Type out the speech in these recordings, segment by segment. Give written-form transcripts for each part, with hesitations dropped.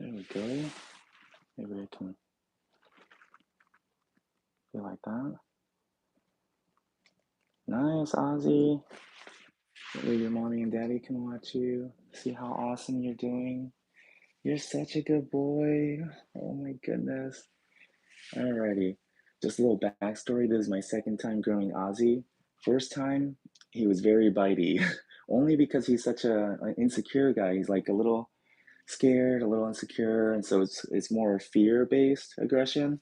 There we go. Maybe I can be like that. Nice, Ozzy. That way your mommy and daddy can watch you, see how awesome you're doing. You're such a good boy. Oh my goodness. Alrighty. Just a little backstory. This is my second time growing Ozzy. First time, he was very bitey. Only because he's such an insecure guy. He's like a little scared, a little insecure, and so it's more fear-based aggression.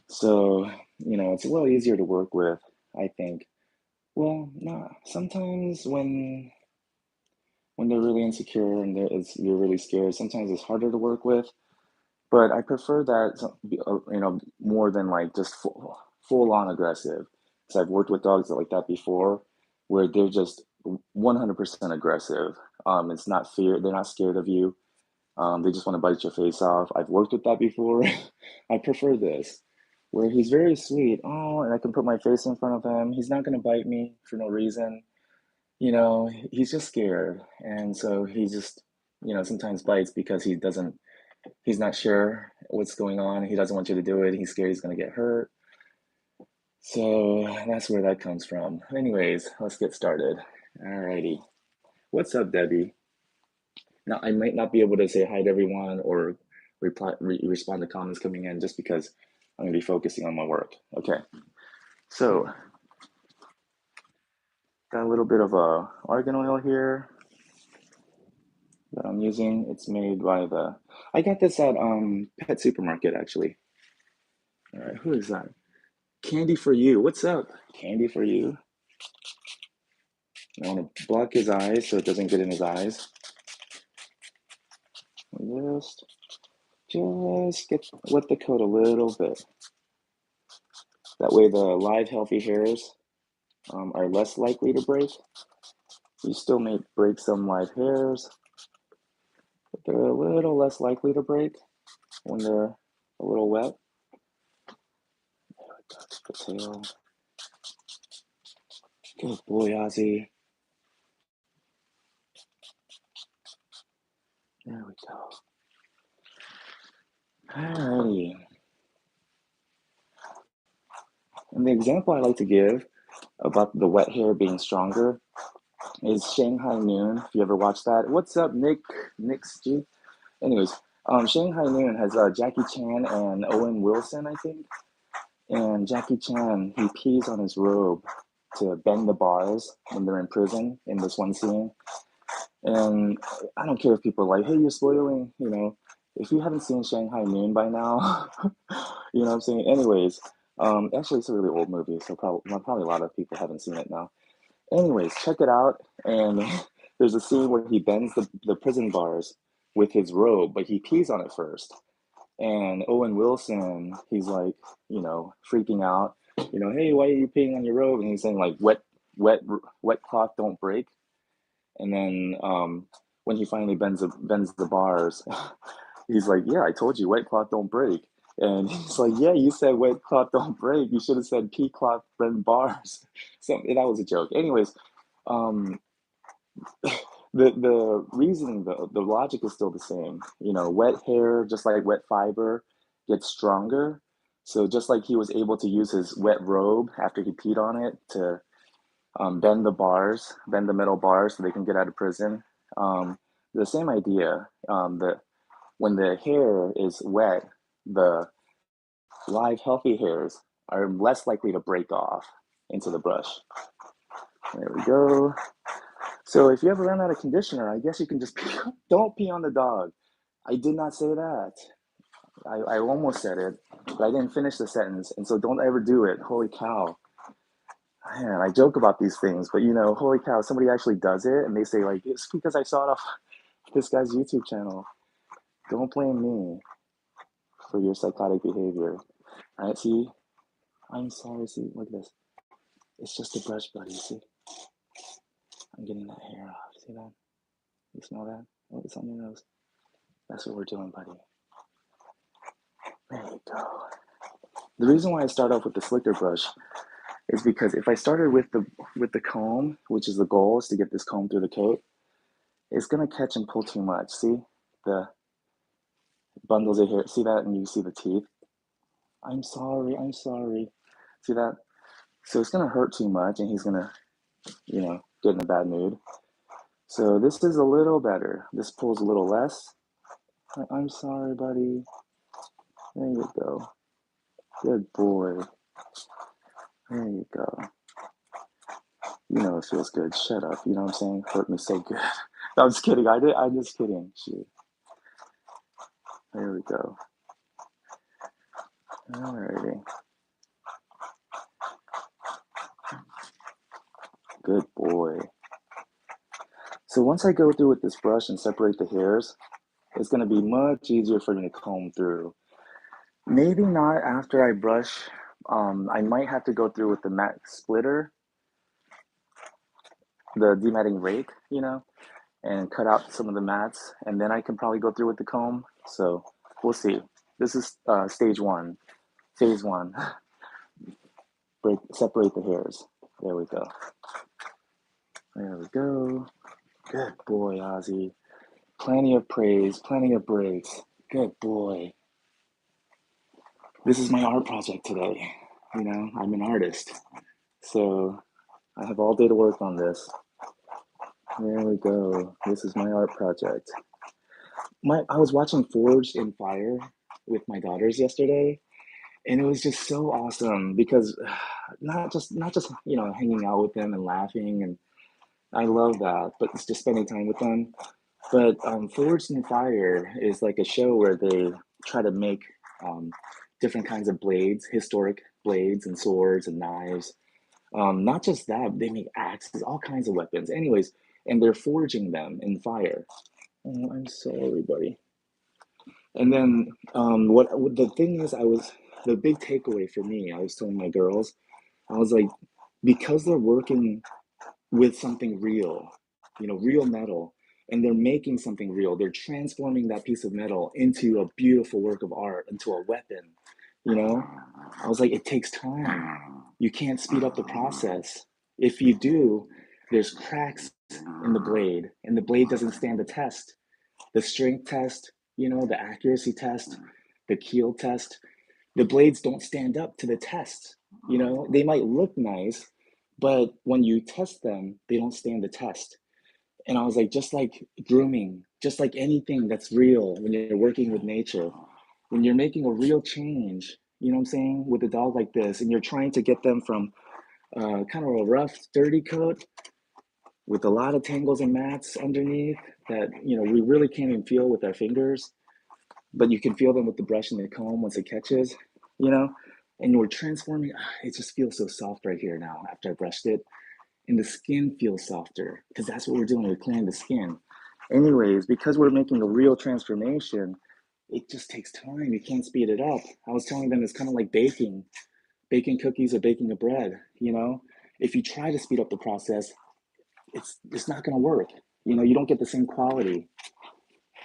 So, it's a little easier to work with, I think. Well, no, sometimes when they're really insecure and you're really scared, sometimes it's harder to work with. But I prefer that, more than like just full on aggressive. Because I've worked with dogs like that before, where they're just 100% aggressive. It's not fear; they're not scared of you. They just want to bite your face off. I've worked with that before. I prefer this, where he's very sweet. Oh, and I can put my face in front of him. He's not going to bite me for no reason. He's just scared. And so he just, sometimes bites because he's not sure what's going on. He doesn't want you to do it. He's scared he's going to get hurt. So that's where that comes from. Anyways, let's get started. Alrighty. What's up, Debbie? Now, I might not be able to say hi to everyone or respond to comments coming in just because I'm going to be focusing on my work. Okay, so got a little bit of argan oil here that I'm using. It's made by I got this at Pet Supermarket actually. All right, who is that? Candy for you. What's up? Candy for you. I want to block his eyes so it doesn't get in his eyes. Just get wet the coat a little bit. That way the live healthy hairs are less likely to break. You still may break some live hairs, but they're a little less likely to break when they're a little wet. There we go, the tail. Good boy, Ozzy. There we go. Alrighty. And the example I like to give about the wet hair being stronger is Shanghai Noon. If you ever watched that. What's up, Nick? Nick's G. Anyways, Shanghai Noon has Jackie Chan and Owen Wilson, I think. And Jackie Chan, he pees on his robe to bend the bars when they're in prison in this one scene. And I don't care if people are like, hey, you're spoiling, if you haven't seen Shanghai Noon by now, you know what I'm saying? Anyways, actually, it's a really old movie, so probably a lot of people haven't seen it now. Anyways, check it out. And there's a scene where he bends the prison bars with his robe, but he pees on it first. And Owen Wilson, he's like, freaking out, hey, why are you peeing on your robe? And he's saying like, wet cloth don't break. And then when he finally bends the bars, he's like, yeah, I told you, wet cloth don't break. And he's like, yeah, you said wet cloth don't break. You should have said pea cloth bend bars. So that was a joke. Anyways, um, the reasoning, the logic is still the same. Wet hair, just like wet fiber, gets stronger. So just like he was able to use his wet robe after he peed on it to bend the metal bars so they can get out of prison. The same idea. That when the hair is wet, the live healthy hairs are less likely to break off into the brush. There we go. So if you ever run out of conditioner, I guess you can just don't pee on the dog. I did not say that. I almost said it, but I didn't finish the sentence, and so don't ever do it. Holy cow. Man, I joke about these things, but holy cow, somebody actually does it, and they say, like, it's because I saw it off this guy's YouTube channel. Don't blame me for your psychotic behavior. All right, see? I'm sorry, see? Look at this. It's just a brush, buddy, see? I'm getting that hair off. See that? You smell that? Oh, it's on your nose. That's what we're doing, buddy. There you go. The reason why I start off with the slicker brush is because if I started with the comb, which is the goal, is to get this comb through the coat, it's gonna catch and pull too much. See the bundles of hair. See that? And you see the teeth. I'm sorry. I'm sorry. See that? So it's gonna hurt too much, and he's gonna, get in a bad mood. So this is a little better. This pulls a little less. I'm sorry, buddy. There you go. Good boy. There you go. You know it feels good. Shut up. You know what I'm saying? Hurt me so good. No, I'm just kidding. I'm just kidding. Shoot. There we go. Alrighty. Good boy. So once I go through with this brush and separate the hairs, it's going to be much easier for me to comb through. Maybe not after I brush. I might have to go through with the mat splitter, the dematting rake, and cut out some of the mats, and then I can probably go through with the comb. So we'll see. This is stage one, phase one. Separate the hairs. There we go. There we go. Good boy, Ozzy. Plenty of praise, plenty of breaks. Good boy. This is my art project today. I'm an artist. So I have all day to work on this. There we go. This is my art project. I was watching Forged in Fire with my daughters yesterday, and it was just so awesome because not just hanging out with them and laughing, and I love that, but it's just spending time with them. But Forged in Fire is like a show where they try to make different kinds of blades, historic blades and swords and knives. Not just that, they make axes, all kinds of weapons. Anyways, and they're forging them in fire. Oh, I'm sorry, buddy. And then what the thing is, the big takeaway for me, I was telling my girls, I was like, because they're working with something real, real metal, and they're making something real. They're transforming that piece of metal into a beautiful work of art, into a weapon. I was like, it takes time. You can't speed up the process. If you do, there's cracks in the blade, and the blade doesn't stand the test. The strength test, the accuracy test, the keel test, the blades don't stand up to the test. They might look nice, but when you test them, they don't stand the test. And I was like, just like grooming, just like anything that's real, when you're working with nature, when you're making a real change, you know what I'm saying, with a dog like this, and you're trying to get them from kind of a rough, dirty coat with a lot of tangles and mats underneath that, we really can't even feel with our fingers, but you can feel them with the brush and the comb once it catches, you know, and we're transforming. It just feels so soft right here now after I brushed it. And the skin feels softer because that's what we're doing. We're cleaning the skin. Anyways, because we're making a real transformation, it just takes time. You can't speed it up. I was telling them it's kind of like baking cookies or baking a bread, If you try to speed up the process, it's not going to work. You don't get the same quality.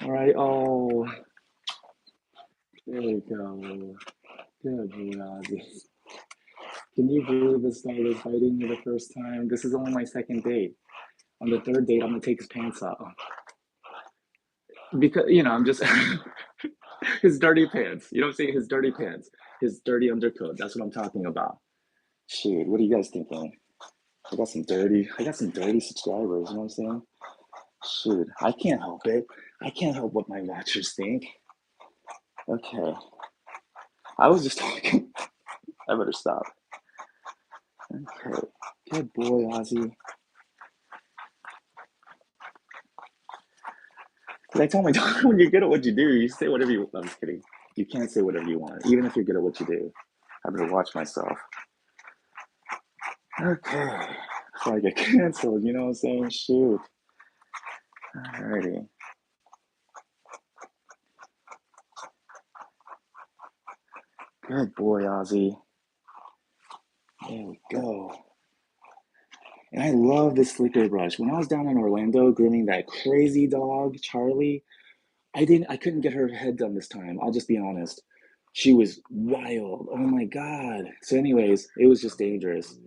All right. Oh, there we go. Good boy, Ozzy. Can you believe this dog is biting me the first time? This is only my second date. On the third date, I'm gonna take his pants off because I'm just his dirty pants. You know what I'm saying? His dirty pants, his dirty undercoat. That's what I'm talking about. Shoot, what are you guys thinking? I got some dirty subscribers. You know what I'm saying? Shoot, I can't help it. I can't help what my watchers think. Okay, I was just talking. I better stop. Okay, good boy, Ozzy. Cause I tell my daughter, when you're good at what you do, you say whatever you want. I'm just kidding. You can't say whatever you want, even if you're good at what you do. I better watch myself. Okay, before I get canceled, you know what I'm saying? Shoot. Alrighty. Good boy, Ozzy. There we go. And I love this sleeper brush. When I was down in Orlando grooming that crazy dog, Charlie, I couldn't get her head done this time. I'll just be honest. She was wild. Oh my God. So anyways, it was just dangerous.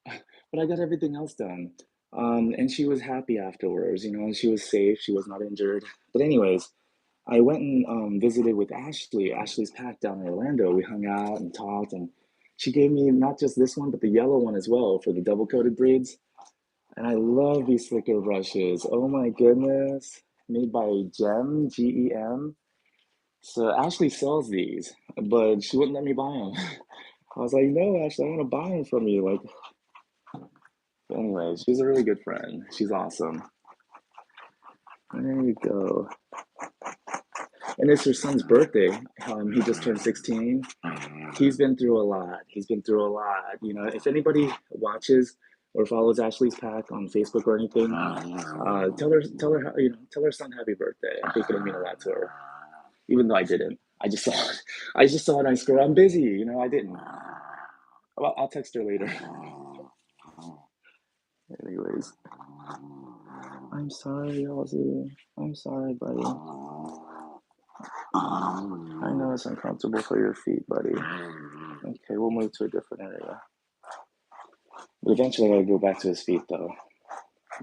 But I got everything else done. And she was happy afterwards, and she was safe. She was not injured. But anyways, I went and visited with Ashley. Ashley's pack down in Orlando. We hung out and talked, and she gave me not just this one, but the yellow one as well for the double coated breeds. And I love these slicker brushes. Oh my goodness. Made by Gem, Gem. So Ashley sells these, but she wouldn't let me buy them. I was like, no, Ashley, I want to buy them from you. Like, anyway, she's a really good friend. She's awesome. There you go. And it's her son's birthday. He just turned 16. He's been through a lot. He's been through a lot. You know, if anybody watches or follows Ashley's pack on Facebook or anything, tell her son happy birthday. I think it'll mean a lot to her. Even though I didn't, I just saw it. I just saw it on scroll. I'm busy. You know, I didn't. I'll text her later. Anyways, I'm sorry, Ozzy. I'm sorry, buddy. I know it's uncomfortable for your feet, buddy. Okay, we'll move to a different area. But eventually I gotta go back to his feet though.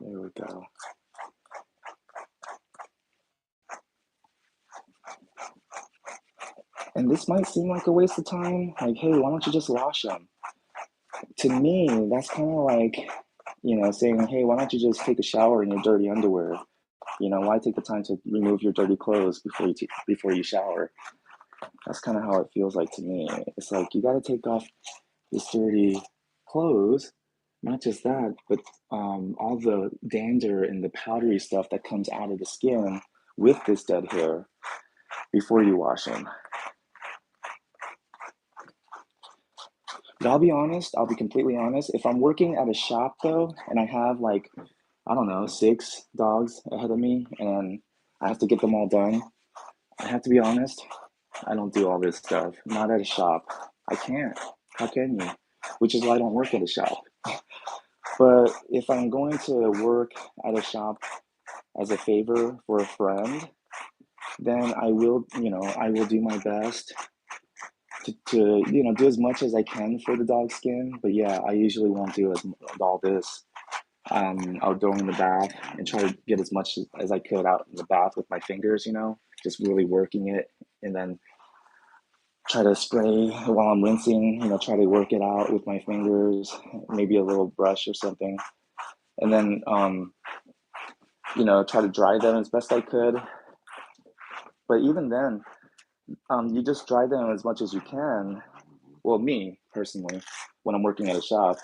There we go. And this might seem like a waste of time. Like, hey, why don't you just wash them? To me, that's kind of like, saying, hey, why don't you just take a shower in your dirty underwear? You know, why take the time to remove your dirty clothes before you shower? That's kind of how it feels like to me. It's like you got to take off this dirty clothes, not just that, but all the dander and the powdery stuff that comes out of the skin with this dead hair before you wash them. But I'll be honest, I'll be completely honest. If I'm working at a shop though, and I have like, I don't know, 6 dogs ahead of me, and I have to get them all done, I have to be honest, I don't do all this stuff. Not at a shop. I can't. How can you? Which is why I don't work at a shop. But if I'm going to work at a shop as a favor for a friend, then I will do my best to do as much as I can for the dog skin. But yeah, I usually won't do all this. I'll go in the bath and try to get as much as I could out in the bath with my fingers, just really working it, and then try to spray while I'm rinsing, try to work it out with my fingers, maybe a little brush or something. And then, try to dry them as best I could. But even then, you just dry them as much as you can. Well, me personally, when I'm working at a shop,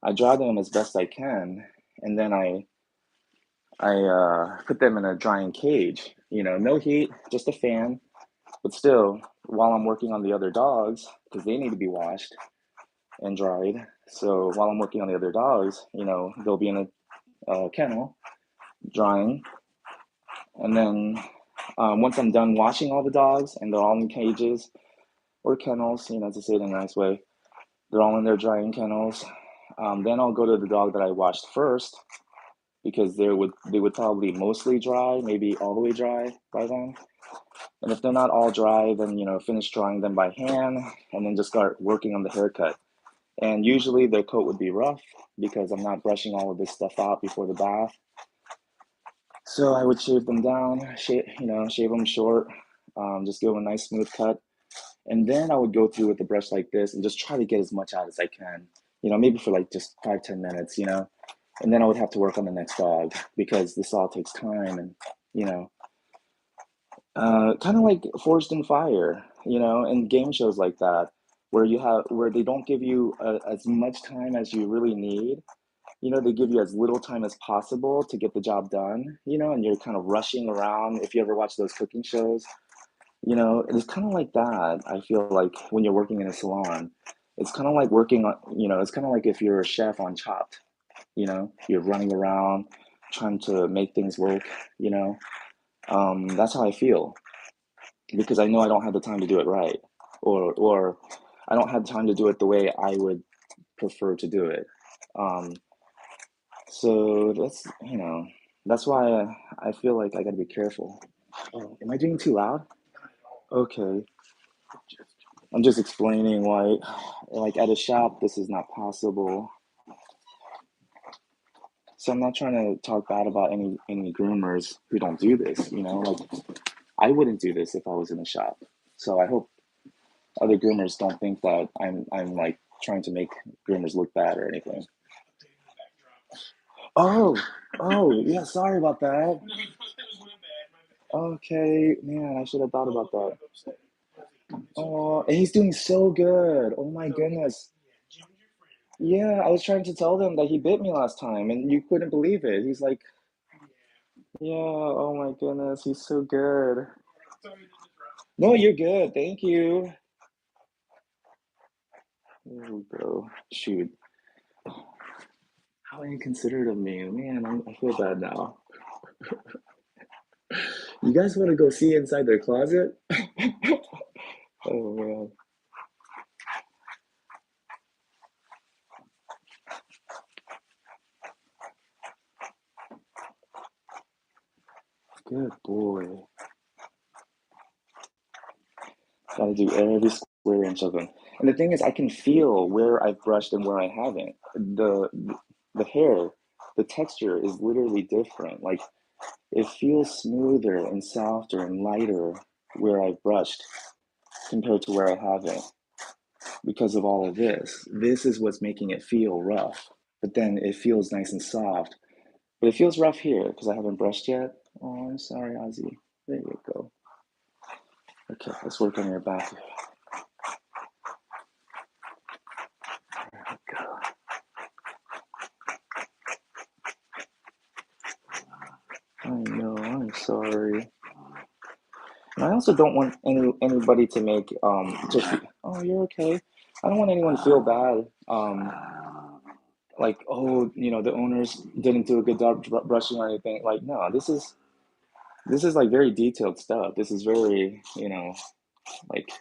I dry them as best I can, and then I put them in a drying cage. No heat, just a fan. But still, while I'm working on the other dogs, because they need to be washed and dried. So while I'm working on the other dogs, they'll be in a kennel drying. And then once I'm done washing all the dogs and they're all in cages or kennels, to say it in a nice way, they're all in their drying kennels. Then I'll go to the dog that I washed first, because they would probably mostly dry, maybe all the way dry by then. And if they're not all dry, then finish drying them by hand, and then just start working on the haircut. And usually their coat would be rough because I'm not brushing all of this stuff out before the bath. So I would shave them down, shave them short, just give them a nice smooth cut. And then I would go through with the brush like this and just try to get as much out as I can, maybe for like just 5-10 minutes, and then I would have to work on the next dog because this all takes time. And, kind of like Forged in Fire, and game shows like that, where they don't give you as much time as you really need. They give you as little time as possible to get the job done, and you're kind of rushing around. If you ever watch those cooking shows, it's kind of like that. I feel like when you're working in a salon, it's kind of like working on, it's kind of like if you're a chef on Chopped, you're running around trying to make things work, that's how I feel, because I know I don't have the time to do it right, or I don't have time to do it the way I would prefer to do it. So that's why I feel like I gotta be careful. Oh, am I doing too loud? Okay. I'm just explaining why, like at a shop, this is not possible. So I'm not trying to talk bad about any groomers who don't do this. Like I wouldn't do this if I was in a shop. So I hope other groomers don't think that I'm like trying to make groomers look bad or anything. Oh, oh, yeah, sorry about that. Okay, man, I should have thought about that. Oh, and he's doing so good. Oh my goodness. Yeah, I was trying to tell them that he bit me last time, and you couldn't believe it. He's like, yeah, oh my goodness, he's so good. No, you're good. Thank you. There we go. Shoot. How inconsiderate of me. Man, I feel bad now. You guys want to go see inside their closet? Oh man. Good boy. Gotta do every square inch of them. And the thing is, I can feel where I've brushed and where I haven't. The hair, the texture is literally different. Like it feels smoother and softer and lighter where I've brushed compared to where I haven't because of all of this. This is what's making it feel rough. But then it feels nice and soft. But it feels rough here because I haven't brushed yet. Oh, I'm sorry, Ozzy. There you go. Okay, let's work on your back. I know, I'm sorry. And I also don't want anybody to make just oh, you're okay. I don't want anyone to feel bad. Like, oh, the owners didn't do a good job brushing or anything. Like, no, this is like very detailed stuff. This is very, like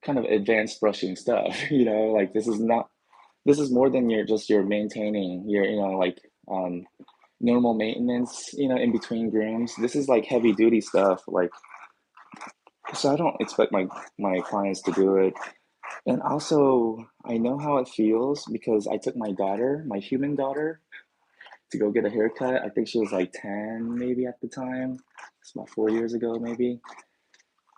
kind of advanced brushing stuff, like this is more than your maintaining your, like normal maintenance, in between grooms. This is like heavy duty stuff. Like, so I don't expect my clients to do it. And also, I know how it feels because I took my daughter, my human daughter, to go get a haircut. I think she was like 10 maybe at the time. It's about 4 years ago maybe.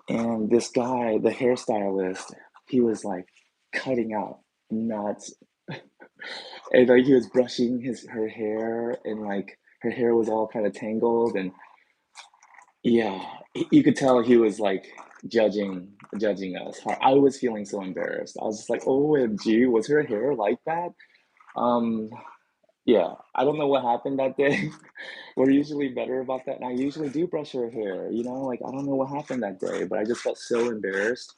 And this guy, the hairstylist, he was like cutting out nuts. And like he was brushing her hair, and like her hair was all kind of tangled, and yeah, you could tell he was like judging us. I was feeling so embarrassed. I was just like, OMG, was her hair like that? Um, yeah, I don't know what happened that day. We're usually better about that, and I usually do brush her hair, like I don't know what happened that day, but I just felt so embarrassed.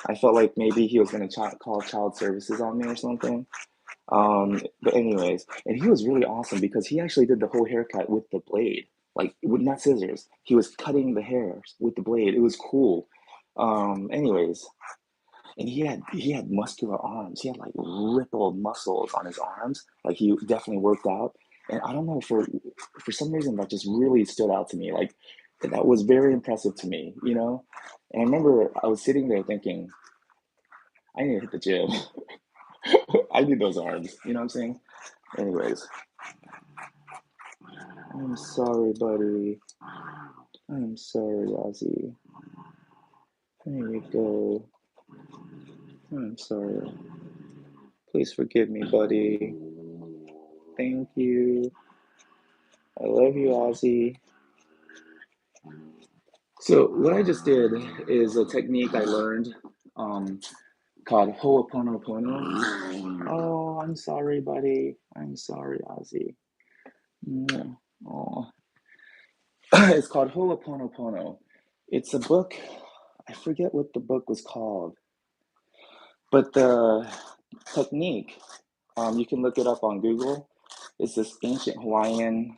I felt like maybe he was gonna call child services on me or something. But anyways, and he was really awesome because he actually did the whole haircut with the blade, like with not scissors. He was cutting the hairs with the blade. It was cool. Anyways, and he had muscular arms. He had like rippled muscles on his arms. Like he definitely worked out. And I don't know, for some reason that just really stood out to me. Like that was very impressive to me. And I remember I was sitting there thinking, I need to hit the gym. I need those arms. You know what I'm saying? Anyways, I'm sorry, buddy. I'm sorry, Ozzy. There you go. I'm sorry. Please forgive me, buddy. Thank you. I love you, Ozzy. So what I just did is a technique I learned called Ho'oponopono. Oh, I'm sorry, buddy. I'm sorry, Ozzy. Oh. It's called Ho'oponopono. It's a book. I forget what the book was called, but the technique, you can look it up on Google. It's this ancient Hawaiian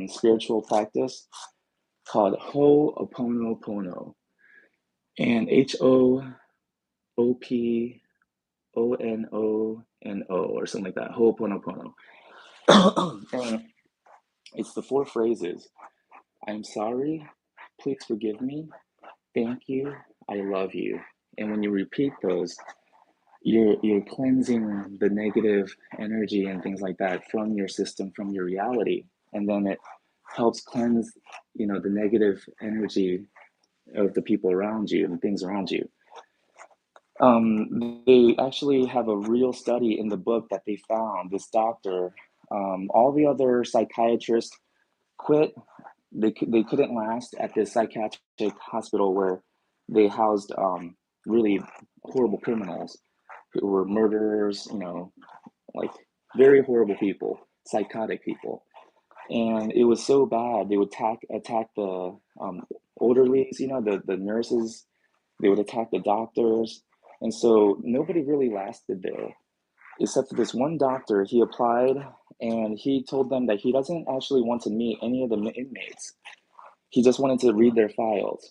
spiritual practice called Ho'oponopono, and Ho'oponopono or something like that. Ho'oponopono, and it's the four phrases: "I'm sorry, please forgive me, thank you, I love you." And when you repeat those, you're cleansing the negative energy and things like that from your system, from your reality, and then it helps cleanse the negative energy of the people around you and the things around you. They actually have a real study in the book that they found. This doctor, all the other psychiatrists quit. They couldn't last at this psychiatric hospital where they housed really horrible criminals who were murderers, like very horrible people, psychotic people. And it was so bad, they would attack the orderlies, the nurses, they would attack the doctors. And so nobody really lasted there, except for this one doctor. He applied and he told them that he doesn't actually want to meet any of the inmates. He just wanted to read their files.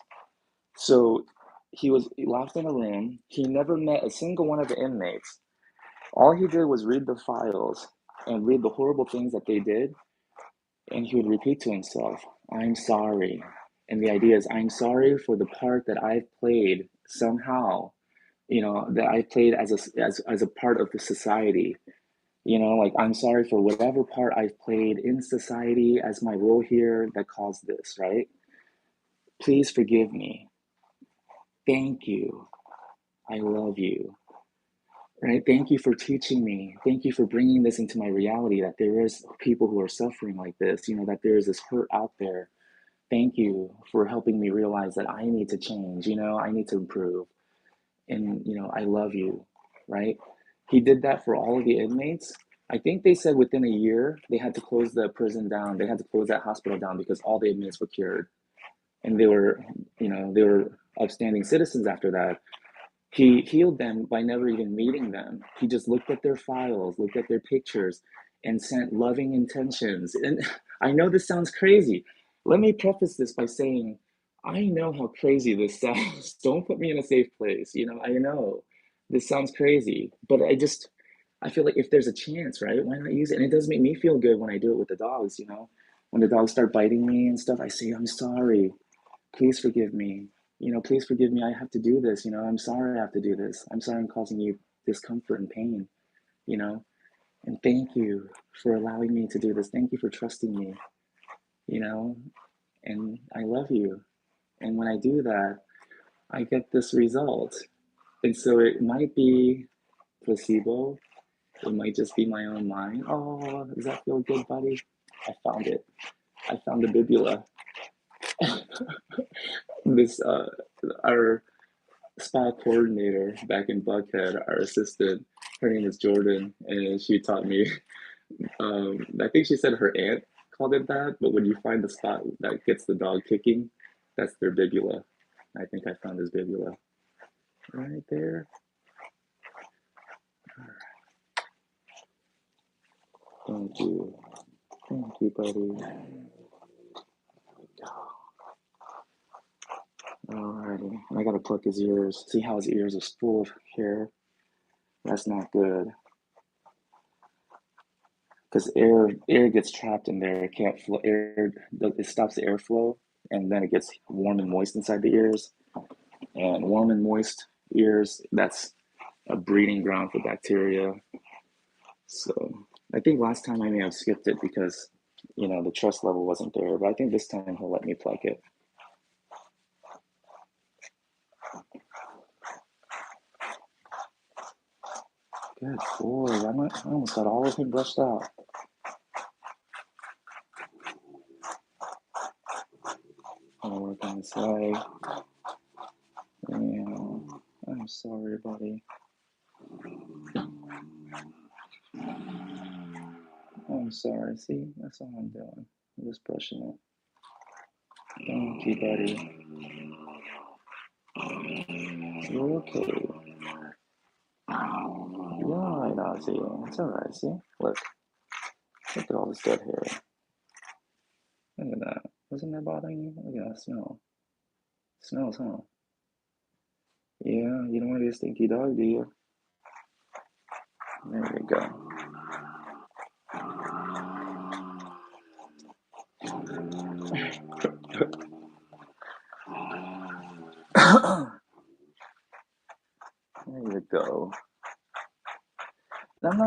So he was locked in a room. He never met a single one of the inmates. All he did was read the files and read the horrible things that they did. And he would repeat to himself, I'm sorry. And the idea is, I'm sorry for the part that I've played somehow, that I played as a part of the society. Like, I'm sorry for whatever part I've played in society as my role here that caused this, right? Please forgive me. Thank you. I love you. Right? Thank you for teaching me. Thank you for bringing this into my reality that there is people who are suffering like this, that there is this hurt out there. Thank you for helping me realize that I need to change, I need to improve. And, I love you, right? He did that for all of the inmates. I think they said within a year, they had to close the prison down. They had to close that hospital down because all the inmates were cured. And they were upstanding citizens after that. He healed them by never even meeting them. He just looked at their files, looked at their pictures, and sent loving intentions. And I know this sounds crazy. Let me preface this by saying, I know how crazy this sounds. Don't put me in a safe place. I know this sounds crazy, but I feel like if there's a chance, right? Why not use it? And it does make me feel good when I do it with the dogs. When the dogs start biting me and stuff, I say, I'm sorry. Please forgive me. Please forgive me. I have to do this. I'm sorry I have to do this. I'm sorry I'm causing you discomfort and pain, you know, and thank you for allowing me to do this. Thank you for trusting me, you know, and I love you. And when I do that, I get this result. And so it might be placebo. It might just be my own mind. Oh, does that feel good, buddy? I found it. I found the bibula. This, our spa coordinator back in Buckhead, our assistant, her name is Jordan, and she taught me. I think she said her aunt called it that, but when you find the spot that gets the dog kicking, that's their bibula. I think I found his bibula right there. Thank you. Thank you, buddy. Alrighty. I gotta pluck his ears. See how his ears are full of hair? That's not good. Because air gets trapped in there. It can't flow. It stops the airflow, and then it gets warm and moist inside the ears. And warm and moist ears, that's a breeding ground for bacteria. So I think last time I may have skipped it because the trust level wasn't there. But I think this time he'll let me pluck it. Good boy. I almost got all of him brushed out. I'll work on this leg. Yeah, I'm sorry, buddy. I'm sorry. See, that's all I'm doing. I'm just brushing it. Thank you, buddy. You're okay. You're alright, Ozzy. It's alright, see? Look at all this dead hair. Look at that. Wasn't that bothering you? Look at that smell. Smells, huh? Yeah, you don't want to be a stinky dog, do you? There we go. There you go. I'm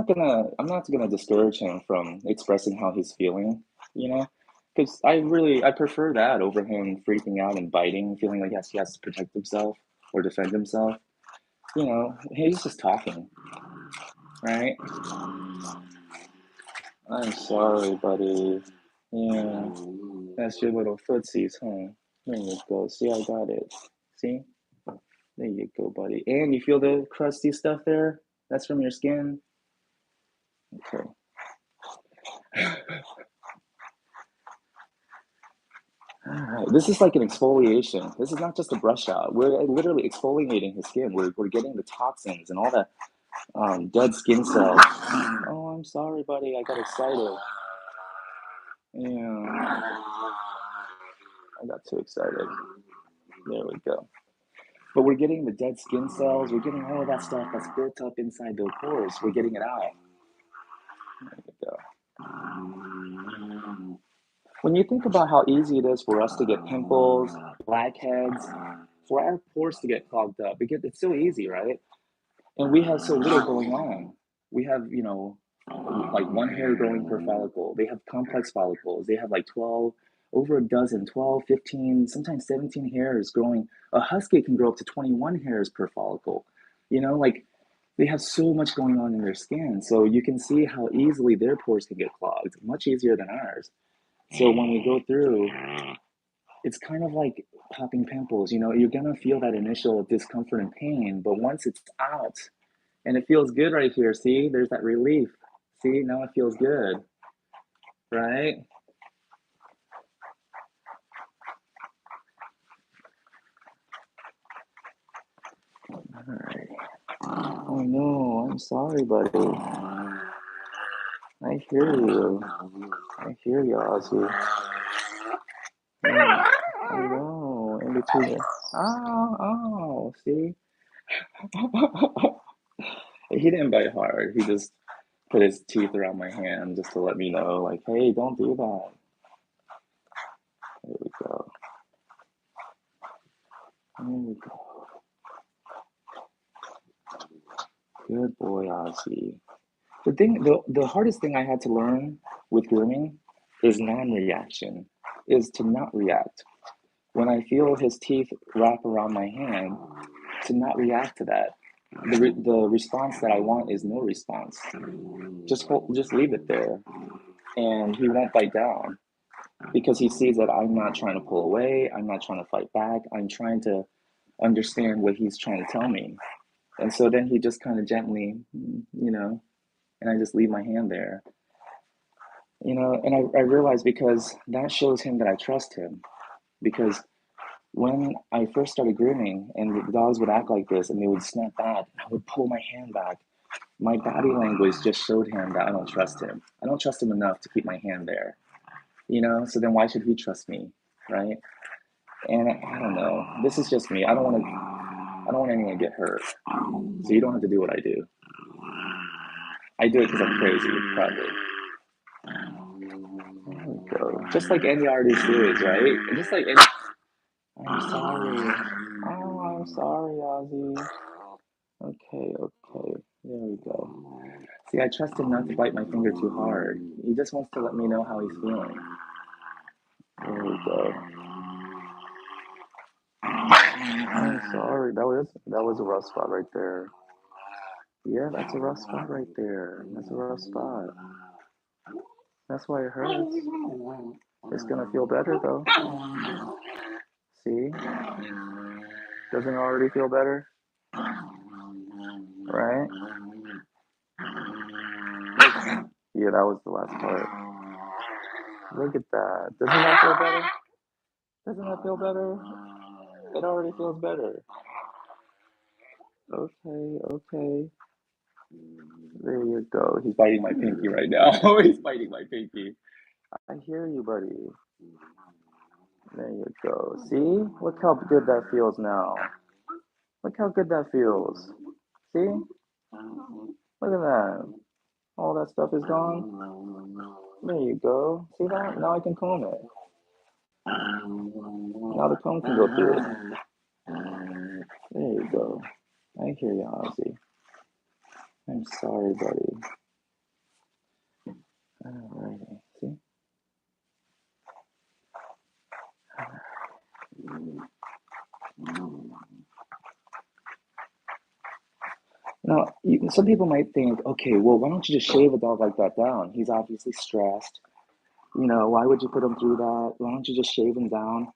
not gonna discourage him from expressing how he's feeling, you know? Because I prefer that over him freaking out and biting, feeling like yes, he has to protect himself or defend himself. You know, he's just talking, right? I'm sorry, buddy. Yeah, that's your little footsies, huh? There you go. See, I got it. See? There you go, buddy. And you feel the crusty stuff there? That's from your skin? Okay. All right. This is like an exfoliation. This is not just a brush out. We're literally exfoliating his skin. We're getting the toxins and all that dead skin cells. Oh, I'm sorry, buddy. I got excited. Yeah, I got too excited. There we go. But we're getting the dead skin cells. We're getting all of that stuff that's built up inside those pores. We're getting it out. There we go. When you think about how easy it is for us to get pimples, blackheads, for our pores to get clogged up, it's so easy, right? And we have so little going on. We have, like one hair growing per follicle. They have complex follicles. They have like 12, over a dozen, 12, 15, sometimes 17 hairs growing. A husky can grow up to 21 hairs per follicle. Like they have so much going on in their skin. So you can see how easily their pores can get clogged, much easier than ours. So when we go through, it's kind of like popping pimples. You're gonna feel that initial discomfort and pain, but once it's out, and it feels good right here. See, there's that relief. See, now it feels good, right? All right. Oh no, I'm sorry, buddy. I hear you. I hear you, Ozzy. Yeah, I know. In between it. Oh, oh, see? He didn't bite hard. He just put his teeth around my hand just to let me know, like, hey, don't do that. There we go. There we go. Good boy, Ozzy. The hardest thing I had to learn with grooming is non-reaction, is to not react. When I feel his teeth wrap around my hand, to not react to that. The response that I want is no response. Just leave it there, and he won't bite down because he sees that I'm not trying to pull away. I'm not trying to fight back. I'm trying to understand what he's trying to tell me. And so then he just kind of gently, and I just leave my hand there. And I realized because that shows him that I trust him. Because when I first started grooming and the dogs would act like this and they would snap back, I would pull my hand back. My body language just showed him that I don't trust him. I don't trust him enough to keep my hand there. So then why should he trust me? Right? And I don't know. This is just me. I don't want anyone to get hurt. So you don't have to do what I do. I do it because I'm crazy, probably. There we go. Just like any artist is, right? Just like any. I'm sorry. Oh, I'm sorry, Ozzy. Okay, okay. There we go. See, I trust him not to bite my finger too hard. He just wants to let me know how he's feeling. There we go. I'm sorry. That was a rough spot right there. Yeah, that's a rough spot right there. That's a rough spot. That's why it hurts. It's gonna feel better though. See? Doesn't it already feel better? Right? Yeah, that was the last part. Look at that. Doesn't that feel better? Doesn't that feel better? It already feels better. Okay, okay. There you go. He's biting my pinky right now. He's biting my pinky. I hear you, buddy. There you go. See? Look how good that feels now. Look how good that feels. See? Look at that. All that stuff is gone. There you go. See that? Now I can comb it. Now the comb can go through it. There you go. I hear you, Ozzy. I'm sorry, buddy. Alrighty. See? Now, some people might think, okay, well, why don't you just shave a dog like that down? He's obviously stressed. Why would you put him through that? Why don't you just shave him down?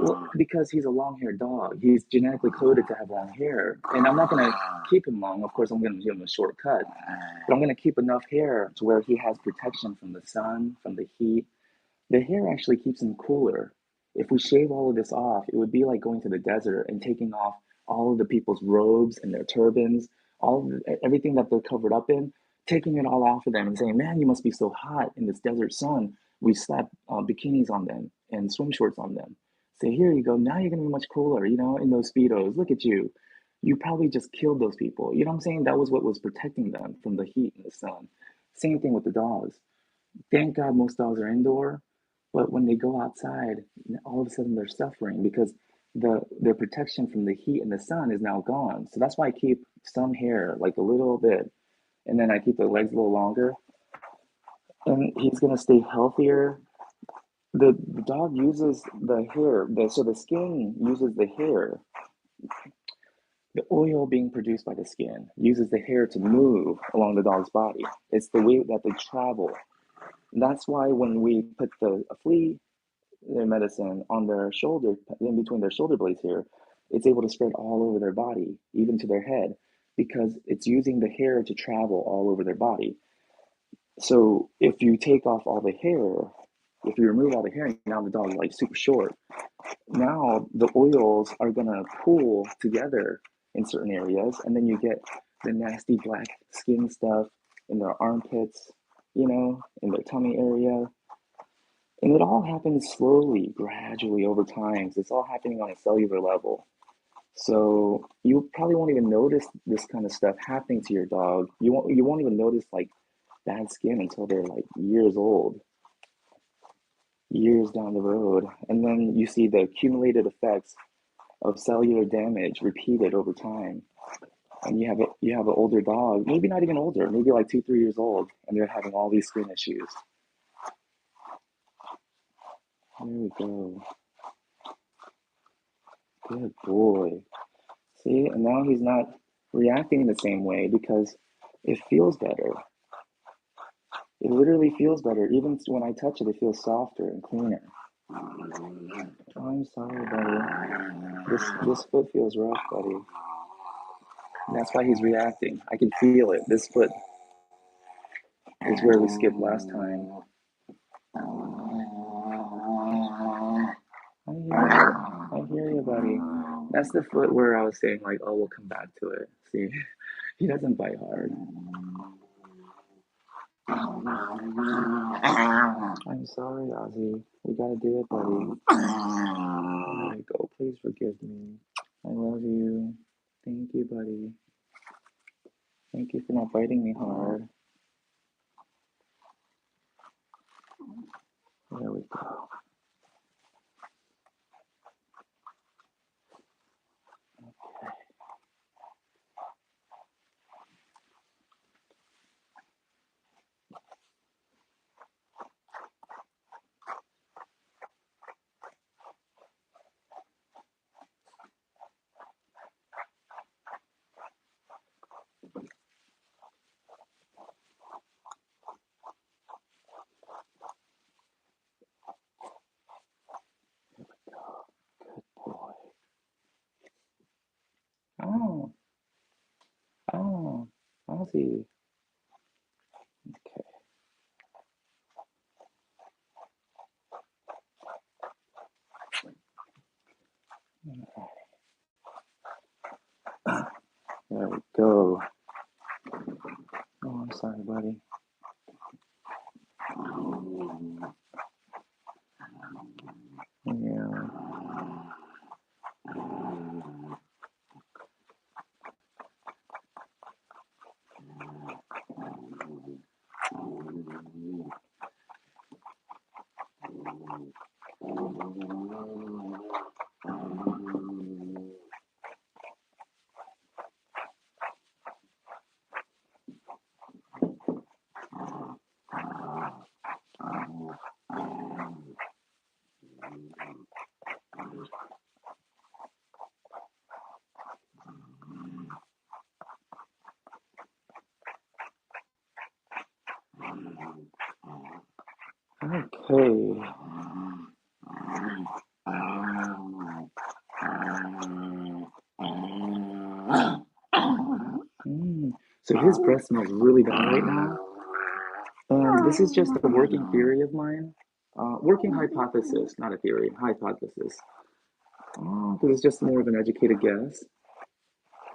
Well, because he's a long-haired dog. He's genetically coded to have long hair. And I'm not going to keep him long. Of course, I'm going to give him a short cut. But I'm going to keep enough hair to where he has protection from the sun, from the heat. The hair actually keeps him cooler. If we shave all of this off, it would be like going to the desert and taking off all of the people's robes and their turbans, everything that they're covered up in, taking it all off of them and saying, "Man, you must be so hot in this desert sun." We slap bikinis on them and swim shorts on them. Say, "Here you go. Now you're gonna be much cooler, in those speedos. Look at you. You probably just killed those people." You know what I'm saying? That was what was protecting them from the heat and the sun. Same thing with the dogs. Thank God most dogs are indoor, but when they go outside, all of a sudden they're suffering because their protection from the heat and the sun is now gone. So that's why I keep some hair, like a little bit, and then I keep the legs a little longer, and he's gonna stay healthier. The dog uses the hair, so the skin uses the hair. The oil being produced by the skin uses the hair to move along the dog's body. It's the way that they travel. And that's why when we put the flea medicine on their shoulder, in between their shoulder blades here, it's able to spread all over their body, even to their head, because it's using the hair to travel all over their body. So if you take off all the hair, if you remove all the hair, now the dog is like super short. Now the oils are gonna pool together in certain areas, and then you get the nasty black skin stuff in their armpits, in their tummy area. And it all happens slowly, gradually over time. So it's all happening on a cellular level. So you probably won't even notice this kind of stuff happening to your dog. You won't even notice like bad skin until they're like years old, years down the road. And then you see the accumulated effects of cellular damage repeated over time. And you have an older dog, maybe not even older, maybe like 2, 3 years old, and they're having all these skin issues. There we go. Good boy. See, and now he's not reacting the same way because it feels better. It literally feels better. Even when I touch it, it feels softer and cleaner. Oh, I'm sorry, buddy. This foot feels rough, buddy. And that's why he's reacting. I can feel it. This foot is where we skipped last time. I hear you, buddy. That's the foot where I was saying like, oh, we'll come back to it. See, he doesn't bite hard. I'm sorry, Ozzy. We gotta do it, buddy. There you go. Please forgive me. I love you. Thank you, buddy. Thank you for not biting me hard. There we go. Good boy. Oh, oh, Ozzy. Okay. There we go. Oh, I'm sorry, buddy. Yeah. Okay. Mm. So his breath smells really bad right now. And this is just a working theory of mine. Working hypothesis, not a theory, hypothesis. This is just more of an educated guess.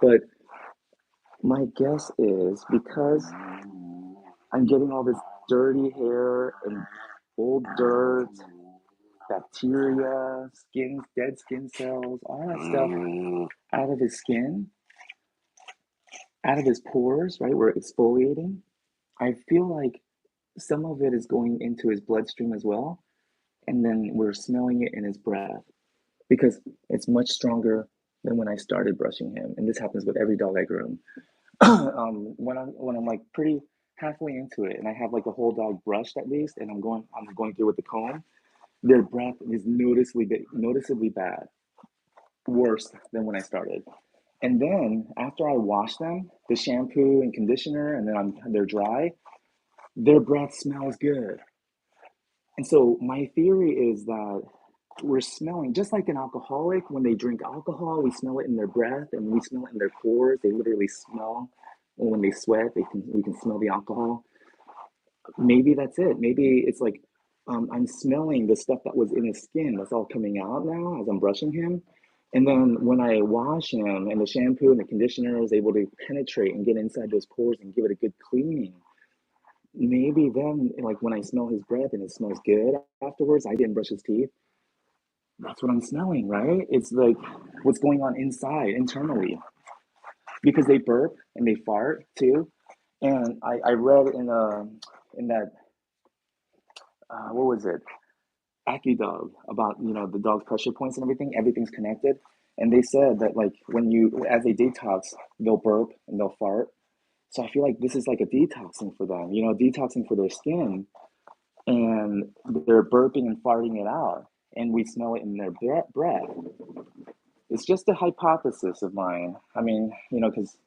But my guess is because I'm getting all this dirty hair and old dirt, bacteria, skin, dead skin cells, all that stuff out of his skin, out of his pores, right? We're exfoliating. I feel like some of it is going into his bloodstream as well. And then we're smelling it in his breath because it's much stronger than when I started brushing him. And this happens with every dog I groom. When I'm like pretty halfway into it and I have like a whole dog brushed at least and I'm going through with the comb, their breath is noticeably bad, worse than when I started. And then after I wash them, the shampoo and conditioner, and then they're dry, their breath smells good. And so my theory is that we're smelling just like an alcoholic. When they drink alcohol, we smell it in their breath and we smell it in their pores. They literally smell. And when they sweat, we can smell the alcohol. Maybe that's it. Maybe it's like I'm smelling the stuff that was in his skin that's all coming out now as I'm brushing him. And then when I wash him and the shampoo and the conditioner is able to penetrate and get inside those pores and give it a good cleaning, maybe then, like when I smell his breath and it smells good afterwards, I didn't brush his teeth. That's what I'm smelling, right? It's like what's going on inside, internally, because they burp and they fart too. And I read in that what was it, AccuDog, about the dog's pressure points and everything. Everything's connected, and they said that like when you as they detox, they'll burp and they'll fart. So I feel like this is like a detoxing for them, detoxing for their skin, and they're burping and farting it out, and we smell it in their breath. It's just a hypothesis of mine. I mean, because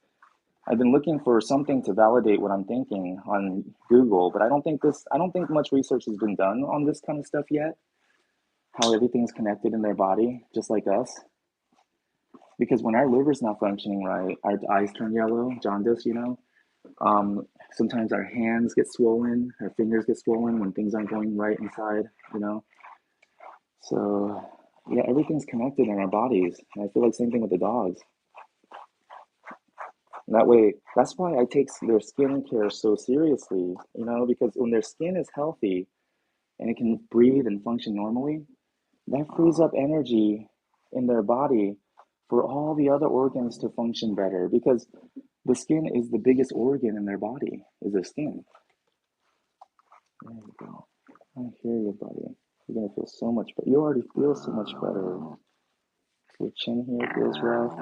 I've been looking for something to validate what I'm thinking on Google, but I don't think much research has been done on this kind of stuff yet. How everything's connected in their body, just like us. Because when our liver's not functioning right, our eyes turn yellow, jaundice. Sometimes our hands get swollen, our fingers get swollen when things aren't going right inside. So, yeah, everything's connected in our bodies. And I feel like same thing with the dogs. And that way, that's why I take their skin care so seriously, because when their skin is healthy and it can breathe and function normally, that frees up energy in their body for all the other organs to function better because the skin is the biggest organ in their body, is their skin. There you go. I hear you, buddy. You're gonna feel so much better. You already feel so much better. Your chin here feels rough.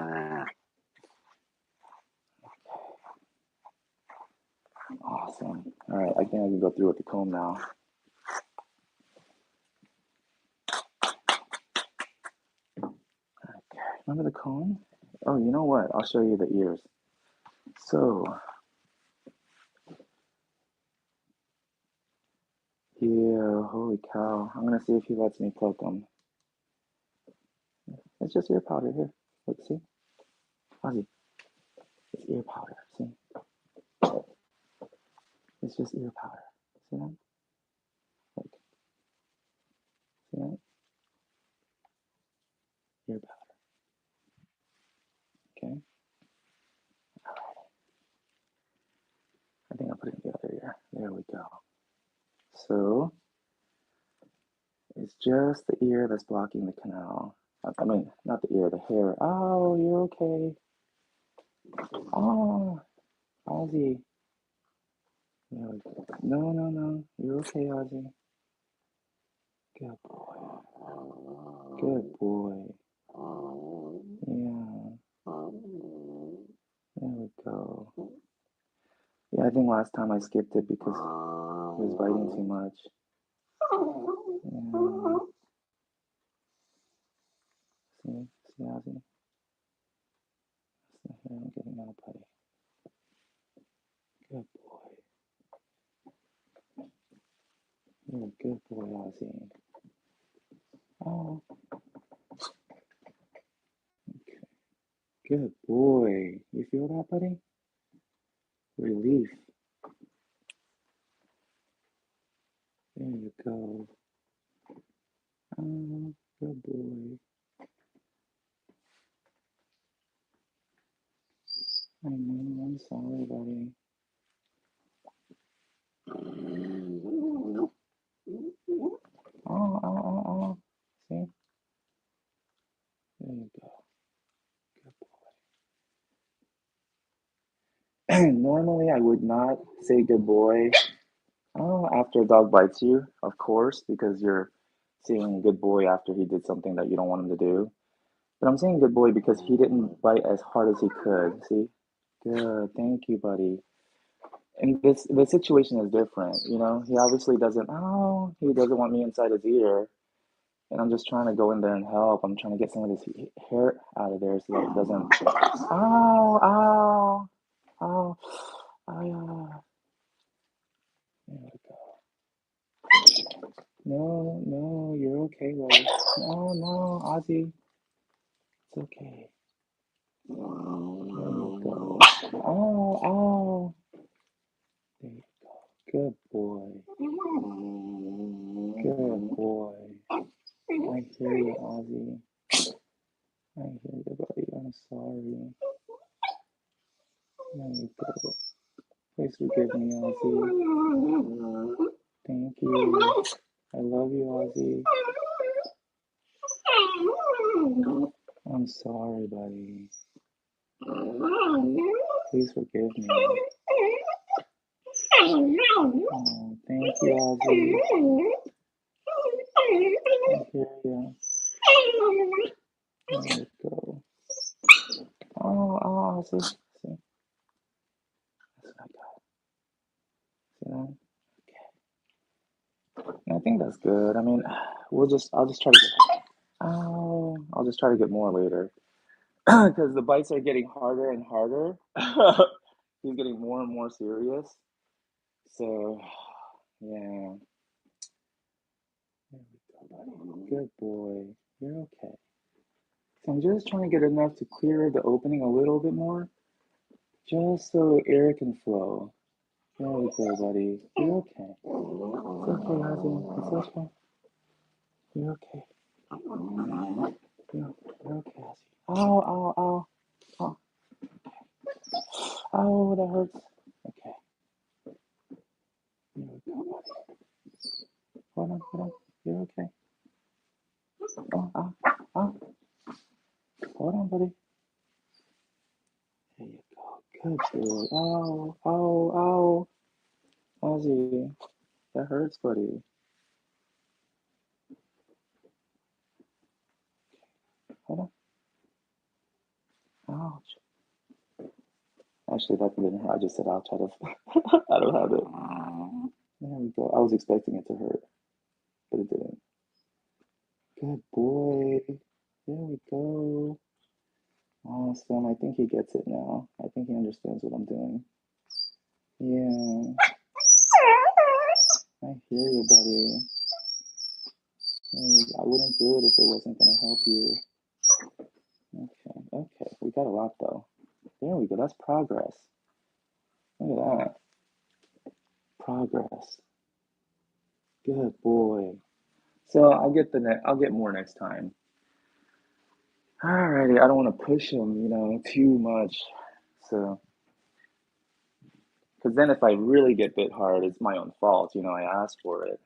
Awesome. All right, I think I can go through with the comb now. Okay, remember the comb? Oh, you know what? I'll show you the ears. So, yeah, holy cow. I'm gonna see if he lets me pluck them. It's just ear powder here. Look, see? Ozzy, it's ear powder. See? It's just ear powder. See that? Look, see that? Ear powder. Okay? I think I'll put it in the other ear. There we go. So, it's just the ear that's blocking the canal. I mean, not the ear, the hair. Oh, you're okay. Oh, Ozzy. There we go. No, no, no. You're okay, Ozzy. Good boy. Good boy. Yeah. There we go. Yeah, I think last time I skipped it because he was biting too much. Yeah. See, Ozzy? That's the hair I'm getting out, buddy. Good boy. You're a good boy, Good boy. You feel that, buddy? Relief. There you go. Oh, good boy. I know, I'm sorry, buddy. Oh, oh, oh, oh. See? There you go. Normally, I would not say good boy. Oh, after a dog bites you, of course, because you're saying good boy after he did something that you don't want him to do. But I'm saying good boy because he didn't bite as hard as he could. See? Good. Thank you, buddy. And this the situation is different, you know. He obviously doesn't. Oh, he doesn't want me inside his ear, and I'm just trying to go in there and help. I'm trying to get some of this hair out of there so that it doesn't. Ow! Ow! Ow! Ah! There we go. No, no, you're okay, Rose. No, no, Ozzy, it's okay. There you go. Oh, oh. There you go. Good boy. Good boy. I hear you, Ozzy. I hear you, buddy. I'm sorry. There you go. Please forgive me, Ozzy. Thank you. I love you, Ozzy. I'm sorry, buddy. Please forgive me. Oh, thank you, Ozzy. I hear you. There you go. Oh, oh, see, see. That's what I got. See that? Okay. I think that's good. I mean, I'll just try to get, oh, I'll just try to get more later. Because the bites are getting harder and harder. He's getting more and more serious. So, yeah. There we go, buddy. Good boy. You're okay. So I'm just trying to get enough to clear the opening a little bit more, just so air can flow. There we go, buddy. You're okay. It's okay, Ozzy. It's okay. You're okay. You're okay, Ozzy. Ow, ow, ow. Oh, oh, that hurts. Okay. Here we go, buddy. Hold on, hold on. You're okay. Oh, oh, oh. Hold on, buddy. There you go. Good boy. Oh, oh, oh. Ozzy, that hurts, buddy. Hold on. Ouch. Actually, that didn't hurt. I just said ouch out of out of habit. There we go. I was expecting it to hurt, but it didn't. Good boy. There we go. Awesome. I think he gets it now. I think he understands what I'm doing. Yeah. I hear you, buddy. Hey, I wouldn't do it if it wasn't going to help you. Okay. Okay. We got a lot, though. There we go. That's progress. Look at that. Progress. Good boy. So I'll get more next time. Alrighty, I don't want to push him, too much. So, because then if I really get bit hard, it's my own fault. I asked for it.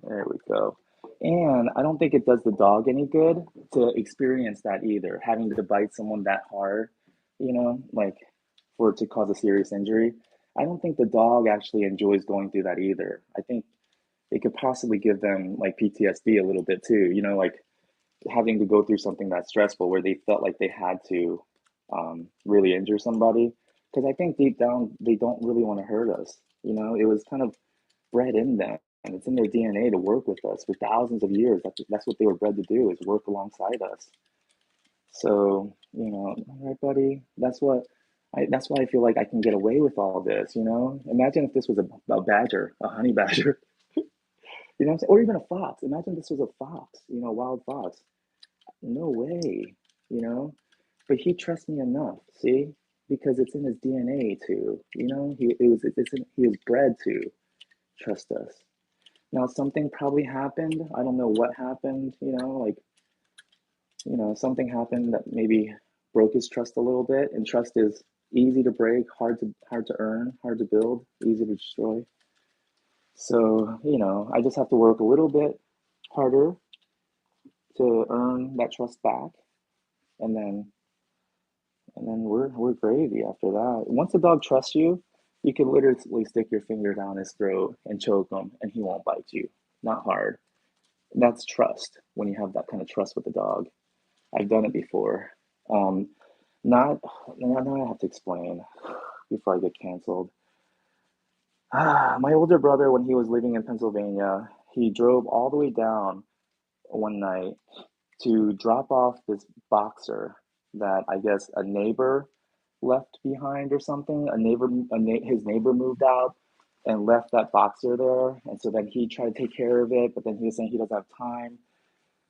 There we go. And I don't think it does the dog any good to experience that either, having to bite someone that hard, like for it to cause a serious injury. I don't think the dog actually enjoys going through that either. I think it could possibly give them like PTSD a little bit too, like having to go through something that's stressful where they felt like they had to really injure somebody. Because I think deep down they don't really want to hurt us. It was kind of bred in them, and it's in their DNA to work with us for thousands of years. That's what they were bred to do, is work alongside us. So all right, buddy. That's why I feel like I can get away with all this. Imagine if this was a badger, a honey badger. You know what I'm saying? Or even a fox. Imagine this was a fox. A wild fox. No way, you know? But he trusts me enough, see? Because it's in his DNA to, he was bred to trust us. Now something probably happened. I don't know what happened, something happened that maybe broke his trust a little bit. And trust is easy to break, hard to earn, hard to build, easy to destroy. So, I just have to work a little bit harder to earn that trust back, and then we're gravy after that. Once a dog trusts you, you can literally stick your finger down his throat and choke him, and he won't bite you. Not hard. That's trust. When you have that kind of trust with the dog, I've done it before. Um, not now I have to explain before I get canceled. My older brother, when he was living in Pennsylvania, he drove all the way down one night to drop off this boxer that I guess a neighbor left behind or something. His neighbor moved out and left that boxer there, and so then he tried to take care of it, but then he was saying he doesn't have time.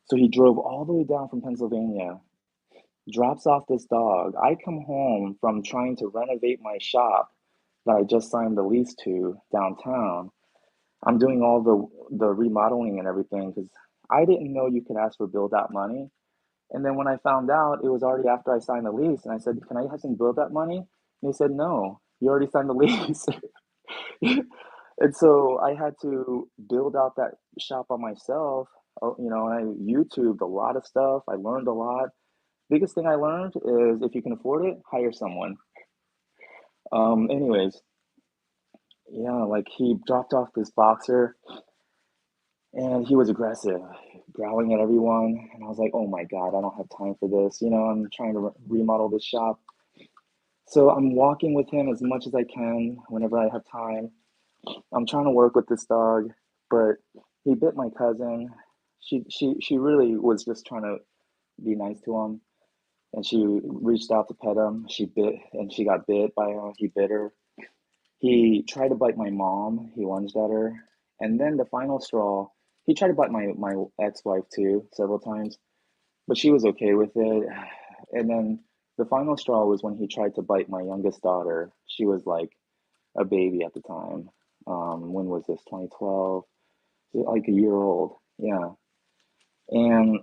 So he drove all the way down from Pennsylvania, drops off this dog. I come home from trying to renovate my shop that I just signed the lease to downtown. I'm doing all the remodeling and everything because I didn't know you could ask for build out money. And then when I found out, it was already after I signed the lease, and I said, "Can I have some build out money?" And they said, "No, you already signed the lease." And so I had to build out that shop on myself. And I YouTubed a lot of stuff. I learned a lot. Biggest thing I learned is if you can afford it, hire someone. Anyways, yeah, like he dropped off this boxer and he was aggressive, growling at everyone. And I was like, oh my God, I don't have time for this. I'm trying to remodel this shop. So I'm walking with him as much as I can whenever I have time. I'm trying to work with this dog, but he bit my cousin. She really was just trying to be nice to him, and she reached out to pet him. She got bit by him. He bit her. He tried to bite my mom. He lunged at her, and then the final straw. He tried to bite my ex-wife too several times, but she was okay with it. And then the final straw was when he tried to bite my youngest daughter. She was like a baby at the time. When was this? 2012, like a year old. Yeah. And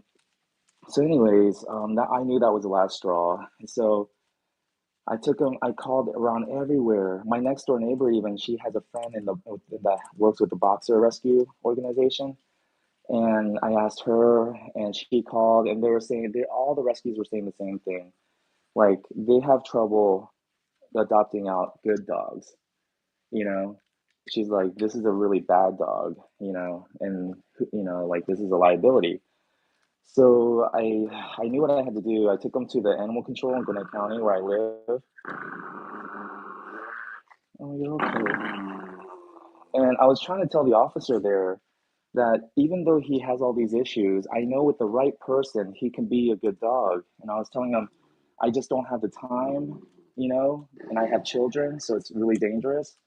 so, anyways, that I knew that was the last straw. So I took him. I called around everywhere. My next door neighbor, even she has a friend that works with the boxer rescue organization. And I asked her, and she called, and they were saying all the rescues were saying the same thing. Like they have trouble adopting out good dogs. You know, she's like, this is a really bad dog. And like this is a liability. So I knew what I had to do. I took him to the animal control in Gwinnett County where I live. Oh, you're okay. And I was trying to tell the officer there that even though he has all these issues, I know with the right person, he can be a good dog. And I was telling him, I just don't have the time, and I have children, so it's really dangerous.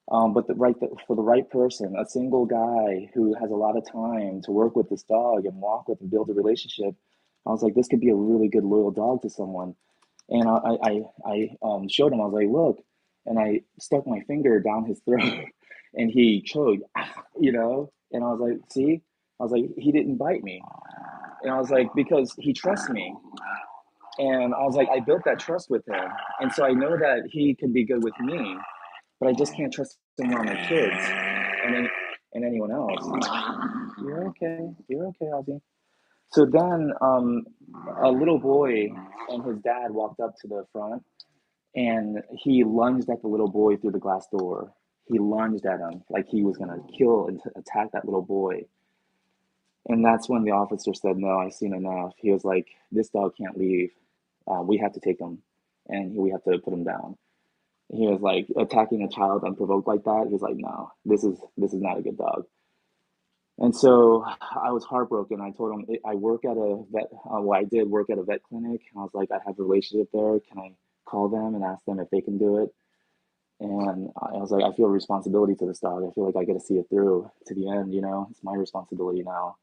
But for the right person, a single guy who has a lot of time to work with this dog and walk with and build a relationship, I was like, this could be a really good loyal dog to someone. And I showed him. I was like, look, and I stuck my finger down his throat, and he choked, And I was like, see, I was like, he didn't bite me, and I was like, because he trusts me, and I was like, I built that trust with him, and so I know that he can be good with me, but I just can't trust him around my kids, and anyone else. You're okay. You're okay, Ozzy. So then, a little boy and his dad walked up to the front, and he lunged at the little boy through the glass door. He lunged at him like he was gonna kill and attack that little boy. And that's when the officer said, "No, I've seen enough." He was like, "This dog can't leave. We have to take him, and we have to put him down." He was like attacking a child unprovoked like that. He was like, "No, this is not a good dog." And so I was heartbroken. I told him I work at a vet. Well, I did work at a vet clinic. I was like, I have a relationship there. Can I call them and ask them if they can do it? And I was like, I feel a responsibility to this dog. I feel like I got to see it through to the end. It's my responsibility now.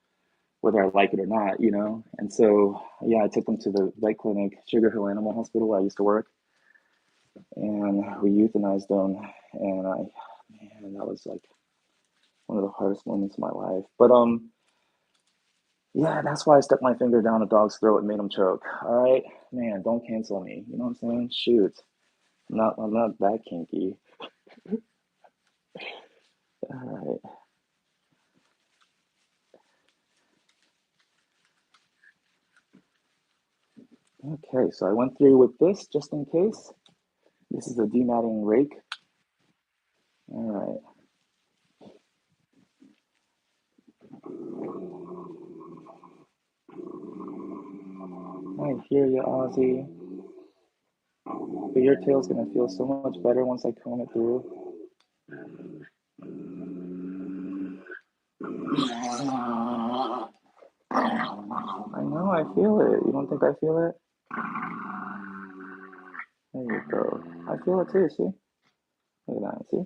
whether I like it or not, you know? And so, yeah, I took them to the vet clinic, Sugar Hill Animal Hospital, where I used to work, and we euthanized them. And man, that was like one of the hardest moments of my life. But yeah, that's why I stuck my finger down a dog's throat and made him choke. All right, man, don't cancel me. You know what I'm saying? Shoot, I'm not that kinky. All right. Okay, so I went through with this just in case. This is a dematting rake. All right. I hear you, Ozzy. But your tail's gonna feel so much better once I comb it through. I know, I feel it. You don't think I feel it? There you go. I feel it too, see? Look at that, see?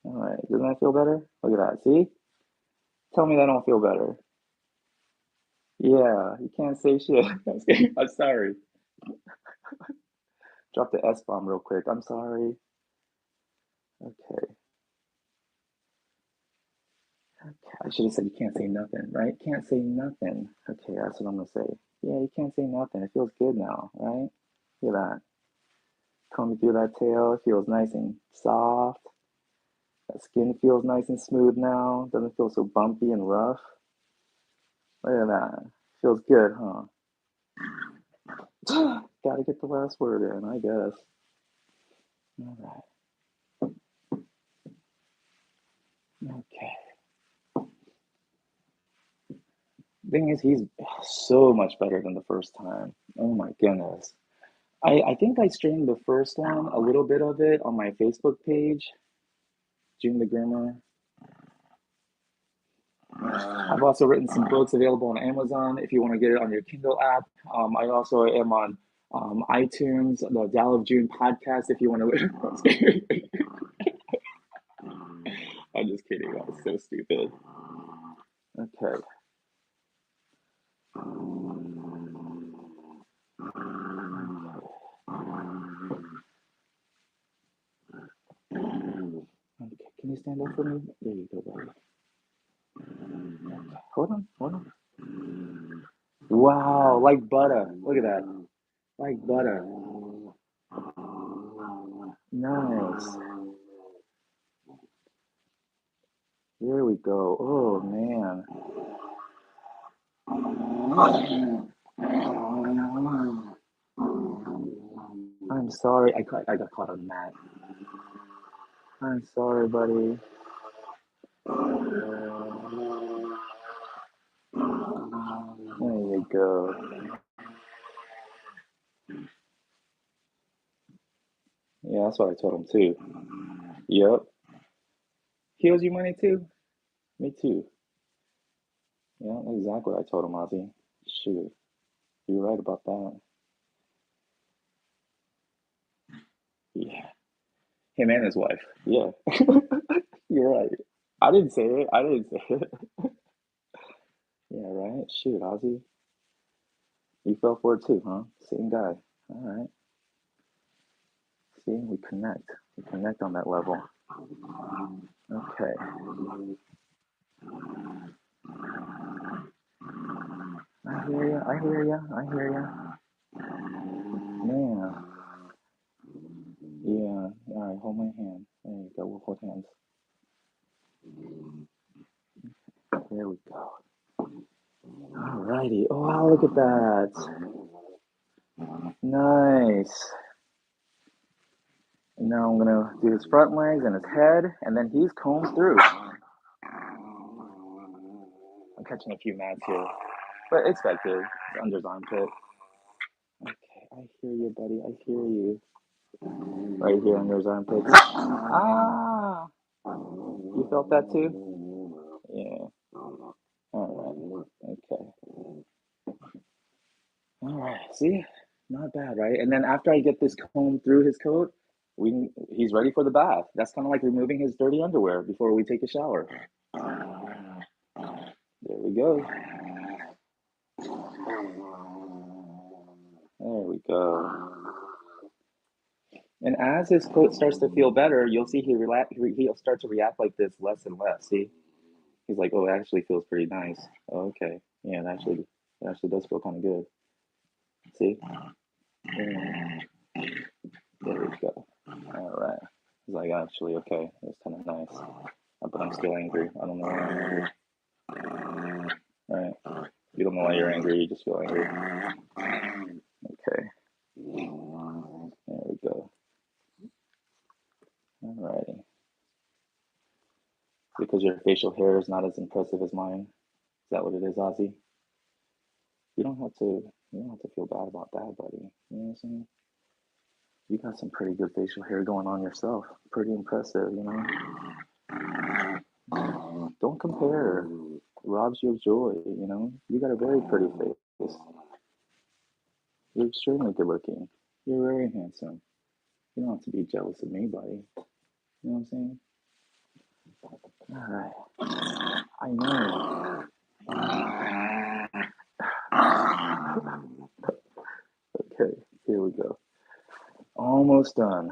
Alright, doesn't that feel better? Look at that, see? Tell me that don't feel better. Yeah, you can't say shit. I'm sorry. Drop the S bomb real quick. I'm sorry. Okay. I should have said you can't say nothing, right? Can't say nothing. Okay, that's what I'm gonna say. Yeah, you can't say nothing. It feels good now, right? Look at that. Combing through that tail, it feels nice and soft. That skin feels nice and smooth now. Doesn't feel so bumpy and rough. Look at that. Feels good, huh? Gotta get the last word in, I guess. All right. Okay. Thing is, he's so much better than the first time. Oh my goodness. I think I streamed the first one, a little bit of it, on my Facebook page, June the Groomer. I've also written some books available on Amazon if you want to get it on your Kindle app. I also am on iTunes, the Dial of June podcast if you want to. I'm just kidding. That was so stupid. Okay. Okay. Can you stand up for me? There you go, buddy. Okay. Hold on. Hold on. Wow, like butter. Look at that. Like butter. Nice. There we go. Oh man. I'm sorry. I got caught on that. I'm sorry, buddy. There you go. Yeah, that's what I told him too. Yep. He owes you money too? Me too. Yeah, that's exactly what I told him, Ozzy. Shoot. You're right about that. Yeah. Him and his wife. Yeah. You're right. I didn't say it. I didn't say it. Yeah, right? Shoot, Ozzy. You fell for it too, huh? Same guy. All right. See, we connect. We connect on that level. Okay. I hear ya. I hear ya. I hear ya. Man. Yeah. All right. Hold my hand. There you go. We'll hold hands. There we go. All righty. Oh, wow, look at that. Nice. And now I'm gonna do his front legs and his head, and then he's combed through. I'm catching a few mats here, but expected. It's under his armpit. Okay, I hear you, buddy. I hear you. Right here under his armpits. Ah! You felt that too? Yeah. All right. Okay. All right. See, not bad, right? And then after I get this comb through his coat, he's ready for the bath. That's kind of like removing his dirty underwear before we take a shower. There we go. There we go. And as his coat starts to feel better, you'll see he'll start to react like this less and less. See? He's like, oh, it actually feels pretty nice. Oh, okay. Yeah, it actually does feel kind of good. See? Yeah, there we go. All right. He's like, actually, okay, it's kind of nice. But I'm still angry. I don't know why I'm angry. Right? You don't know why you're angry. You just feel angry. Okay. There we go. Alrighty. Because your facial hair is not as impressive as mine. Is that what it is, Ozzy? You don't have to. You don't have to feel bad about that, buddy. You know what I'm saying? You got some pretty good facial hair going on yourself. Pretty impressive, you know? Don't compare. It robs you of joy, you know? You got a very pretty face. You're extremely good looking. You're very handsome. You don't have to be jealous of me, buddy. You know what I'm saying? Alright. I know. Okay, here we go. Almost done.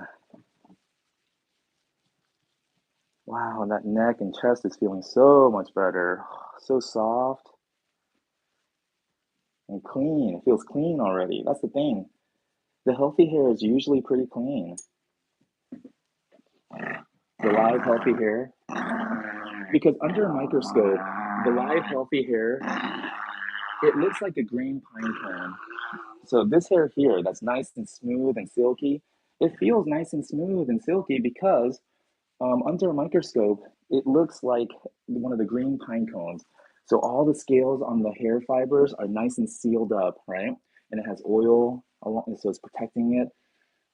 Wow, that neck and chest is feeling so much better. So soft and clean. It feels clean already. That's the thing. The healthy hair is usually pretty clean. The live healthy hair. Because under a microscope, the live healthy hair, it looks like a green pine cone. So this hair here that's nice and smooth and silky, it feels nice and smooth and silky because under a microscope, it looks like one of the green pine cones. So all the scales on the hair fibers are nice and sealed up, right? And it has oil along, so it's protecting it.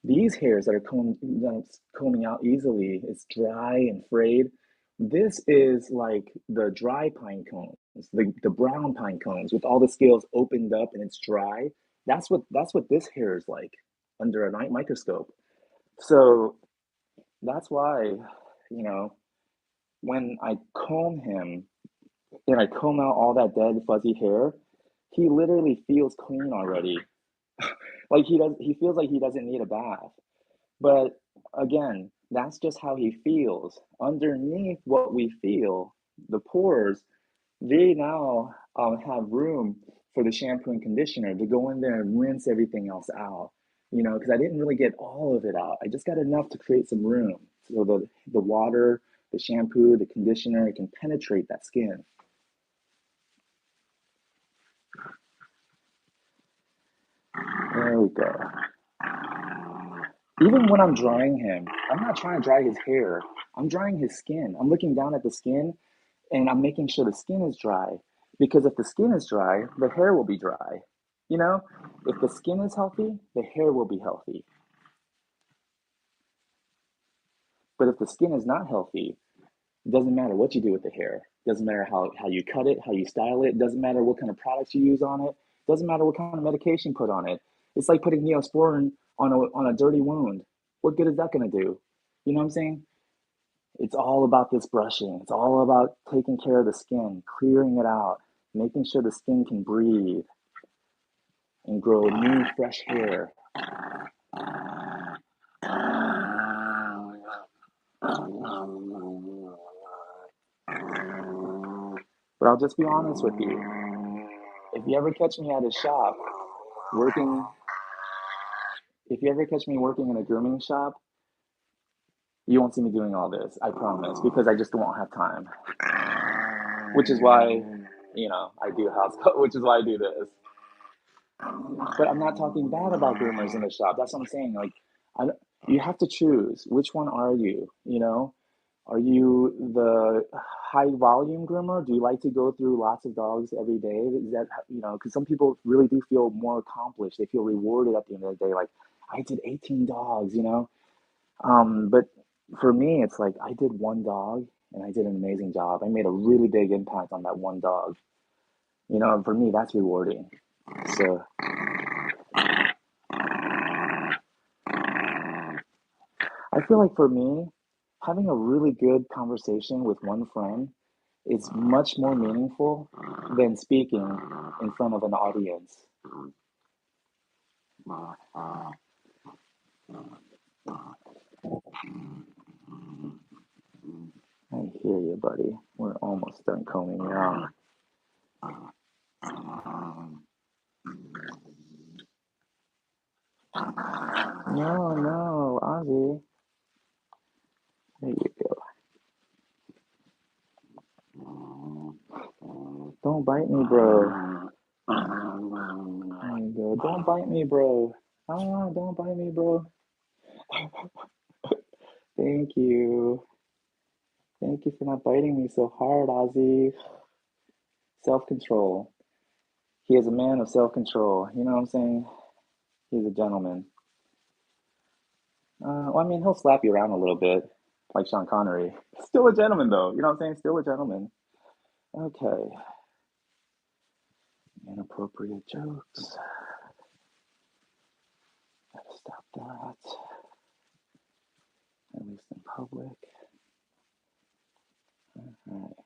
These hairs that are combing out easily, it's dry and frayed. This is like the dry pine cones, the brown pine cones with all the scales opened up and it's dry. That's what this hair is like under a night microscope. So that's why, you know, when I comb him and I comb out all that dead fuzzy hair, he literally feels clean already. Like he feels like he doesn't need a bath. But again, that's just how he feels. Underneath what we feel, the pores, they now have room for the shampoo and conditioner to go in there and rinse everything else out. You know, because I didn't really get all of it out. I just got enough to create some room so the water, the shampoo, the conditioner, it can penetrate that skin. There we go. Even when I'm drying him, I'm not trying to dry his hair. I'm drying his skin. I'm looking down at the skin and I'm making sure the skin is dry. Because if the skin is dry, the hair will be dry. You know, if the skin is healthy, the hair will be healthy. But if the skin is not healthy, it doesn't matter what you do with the hair. It doesn't matter how you cut it, how you style it. It doesn't matter what kind of products you use on it. It doesn't matter what kind of medication you put on it. It's like putting Neosporin on a dirty wound. What good is that going to do? You know what I'm saying? It's all about this brushing. It's all about taking care of the skin, clearing it out, making sure the skin can breathe and grow new, fresh hair. But I'll just be honest with you. If you ever catch me at a shop working, if you ever catch me working in a grooming shop, you won't see me doing all this. I promise, because I just won't have time. Which is why, I do house, which is why I do this. But I'm not talking bad about groomers in the shop. That's what I'm saying. Like, I, you have to choose. Which one are you? You know, are you the high volume groomer? Do you like to go through lots of dogs every day? Is that, because some people really do feel more accomplished. They feel rewarded at the end of the day. Like, I did 18 dogs, But for me, it's like I did one dog and I did an amazing job. I made a really big impact on that one dog. And for me, that's rewarding. So I feel like for me, having a really good conversation with one friend It's much more meaningful than speaking in front of an audience. I hear you, buddy. We're almost done combing you out. No, no, Ozzy. There you go. Don't bite me, bro. There you go. Don't bite me, bro. Ah, don't bite me, bro. Thank you. Thank you for not biting me so hard, Ozzy. Self-control. He is a man of self-control. You know what I'm saying? He's a gentleman. Well, I mean, he'll slap you around a little bit, like Sean Connery. Still a gentleman, though. You know what I'm saying? Still a gentleman. Okay. Inappropriate jokes. Gotta stop that. At least in public. All right.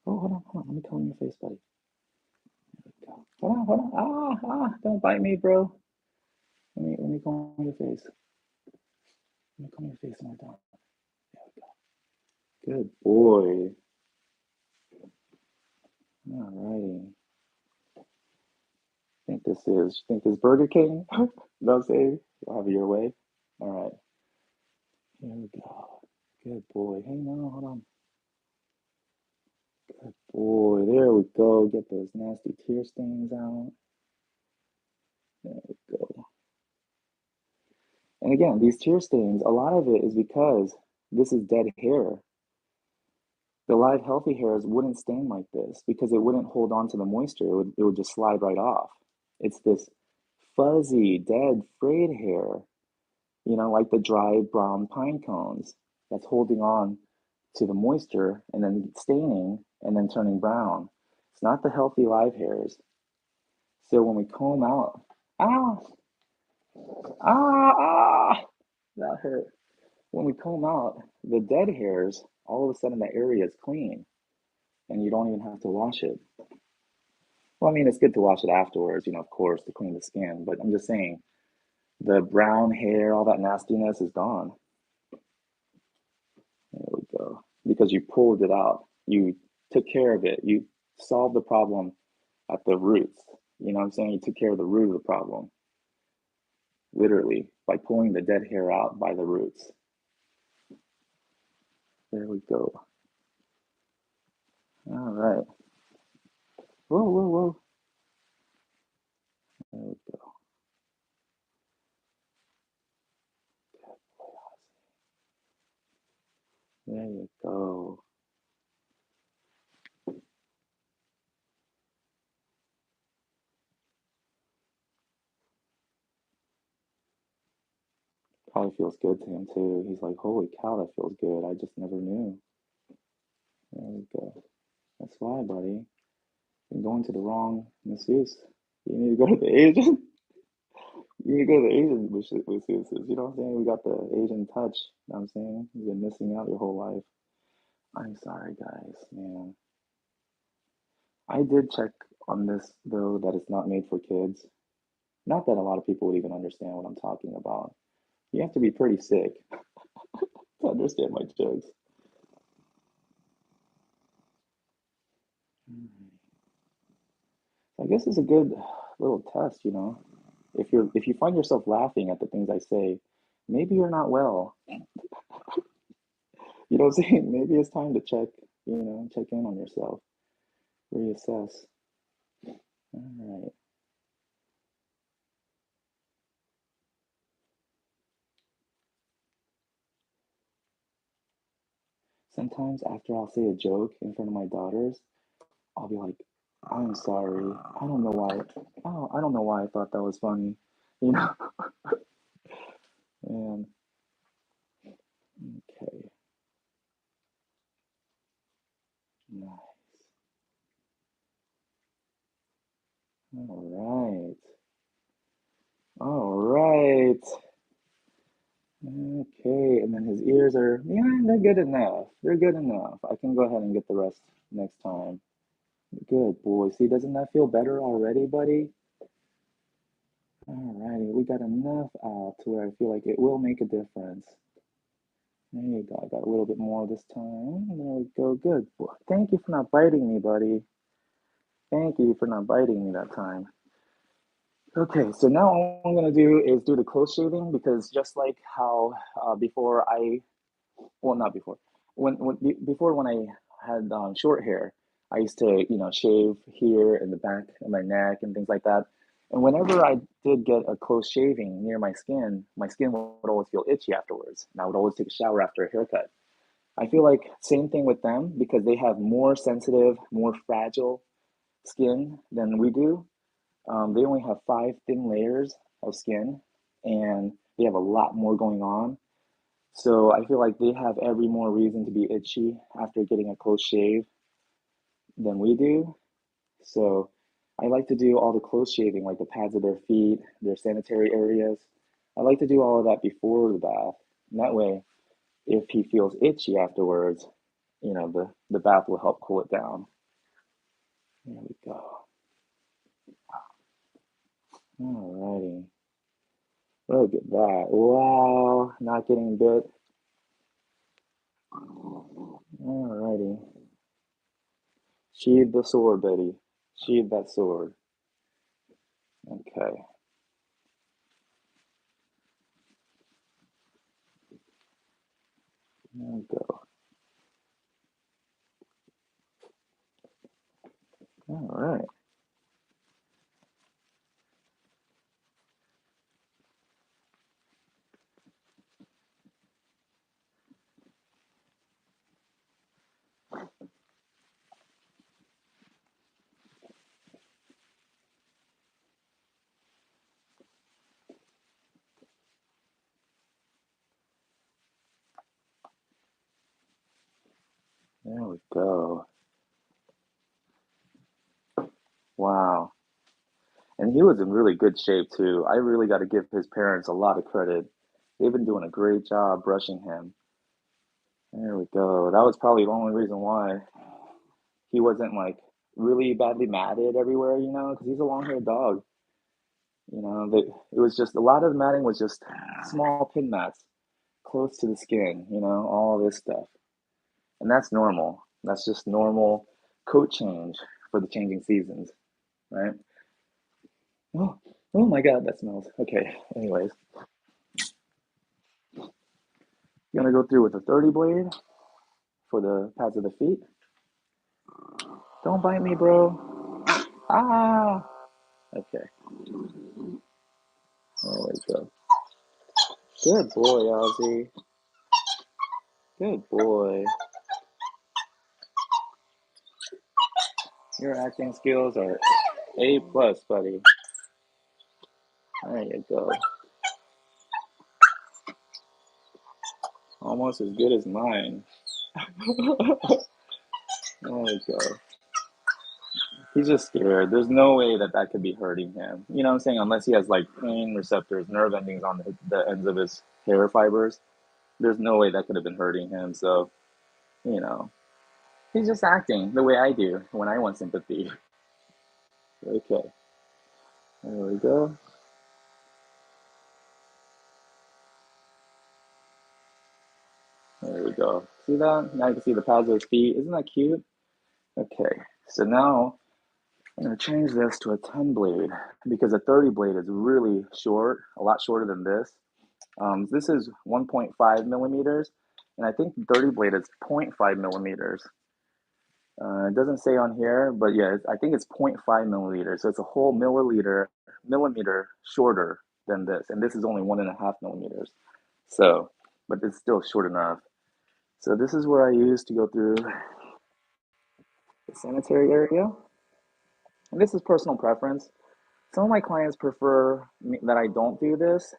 Oh, hold on. Let me comb your face, buddy. There we go. Hold on. Don't bite me, bro. Let me comb your face. Let me comb your face one more time. There we go. Good boy. All righty. Think this Burger King? You know what I'm saying? You'll have it your way. All right. Here we go. Good boy. Hey, no, hold on. Good boy. There we go. Get those nasty tear stains out. There we go. And again, these tear stains, a lot of it is because this is dead hair. The live healthy hairs wouldn't stain like this because it wouldn't hold on to the moisture. It would just slide right off. It's this fuzzy, dead, frayed hair, like the dry brown pine cones that's holding on to the moisture and then staining and then turning brown. It's not the healthy live hairs. So when we comb out, ah, ah, that hurt. When we comb out the dead hairs, all of a sudden the area is clean and you don't even have to wash it. Well, I mean, it's good to wash it afterwards, of course, to clean the skin, but I'm just saying the brown hair, all that nastiness is gone. There we go. Because you pulled it out. You took care of it. You solved the problem at the roots. You know what I'm saying? You took care of the root of the problem, literally, by pulling the dead hair out by the roots. There we go. All right. Whoa, whoa, whoa. There we go. There you go. Probably feels good to him too. He's like, holy cow, that feels good. I just never knew. There we go. That's why, buddy. You're going to the wrong masseuse. You need to go to the Asian. You need to go to the Asian masseuses. You know what I'm saying? We got the Asian touch. You know what I'm saying? You've been missing out your whole life. I'm sorry, guys, man. I did check on this, though, that it's not made for kids. Not that a lot of people would even understand what I'm talking about. You have to be pretty sick to understand my jokes. I guess it's a good little test. If you find yourself laughing at the things I say, maybe you're not well. You know what I'm saying? Maybe it's time to check in on yourself, reassess. All right. Sometimes after I'll say a joke in front of my daughters, I'll be like, I'm sorry. I don't know why. Oh, I don't know why I thought that was funny. You know? And okay. Nice. All right. All right. Okay, and then his ears are, yeah, they're good enough. They're good enough. I can go ahead and get the rest next time. Good boy. See, doesn't that feel better already, buddy? Alrighty, we got enough out to where I feel like it will make a difference. There you go. I got a little bit more this time. There we go. Good boy. Thank you for not biting me, buddy. Thank you for not biting me that time. Okay, so now all I'm gonna do is do the close shaving because just like how before I, well, not before, before when I had short hair, I used to, shave here in the back of my neck and things like that. And whenever I did get a close shaving near my skin would always feel itchy afterwards, and I would always take a shower after a haircut. I feel like same thing with them because they have more sensitive, more fragile skin than we do. They only have five thin layers of skin, and they have a lot more going on. So I feel like they have every more reason to be itchy after getting a close shave than we do. So I like to do all the close shaving, like the pads of their feet, their sanitary areas. I like to do all of that before the bath. And that way, if he feels itchy afterwards, the bath will help cool it down. There we go. Alrighty. Look at that. Wow. Not getting bit. Alrighty. Sheathe the sword, Betty. Sheathe that sword. Okay. There we go. Alright. There we go. Wow. And he was in really good shape too. I really got to give his parents a lot of credit. They've been doing a great job brushing him. There we go. That was probably the only reason why he wasn't like really badly matted everywhere, because he's a long-haired dog. It was just a lot of the matting was just small pin mats close to the skin, all this stuff. And that's normal. That's just normal coat change for the changing seasons, right? Oh, oh my God, that smells. Okay, anyways, gonna go through with a 30 blade for the pads of the feet. Don't bite me, bro. Ah! Okay, there we go. Good boy, Ozzy. Good boy. Your acting skills are A plus, buddy. There you go. Almost as good as mine. There we go. He's just scared. There's no way that that could be hurting him. You know what I'm saying? Unless he has like pain receptors, nerve endings on the ends of his hair fibers. There's no way that could have been hurting him. So, you know, he's just acting the way I do when I want sympathy. Okay, there we go. There we go. See that? Now you can see the pads of his feet. Isn't that cute? Okay, so now I'm going to change this to a 10 blade because a 30 blade is really short, a lot shorter than this. This is 1.5 millimeters, and I think the 30 blade is zero point 0.5 millimeters. It doesn't say on here, but yeah, I think it's zero point 0.5 millimeters. So it's a whole millimeter shorter than this, and this is only 1.5 millimeters. So, but it's still short enough. So this is where I use to go through the sanitary area, and this is personal preference. Some of my clients prefer that I don't do this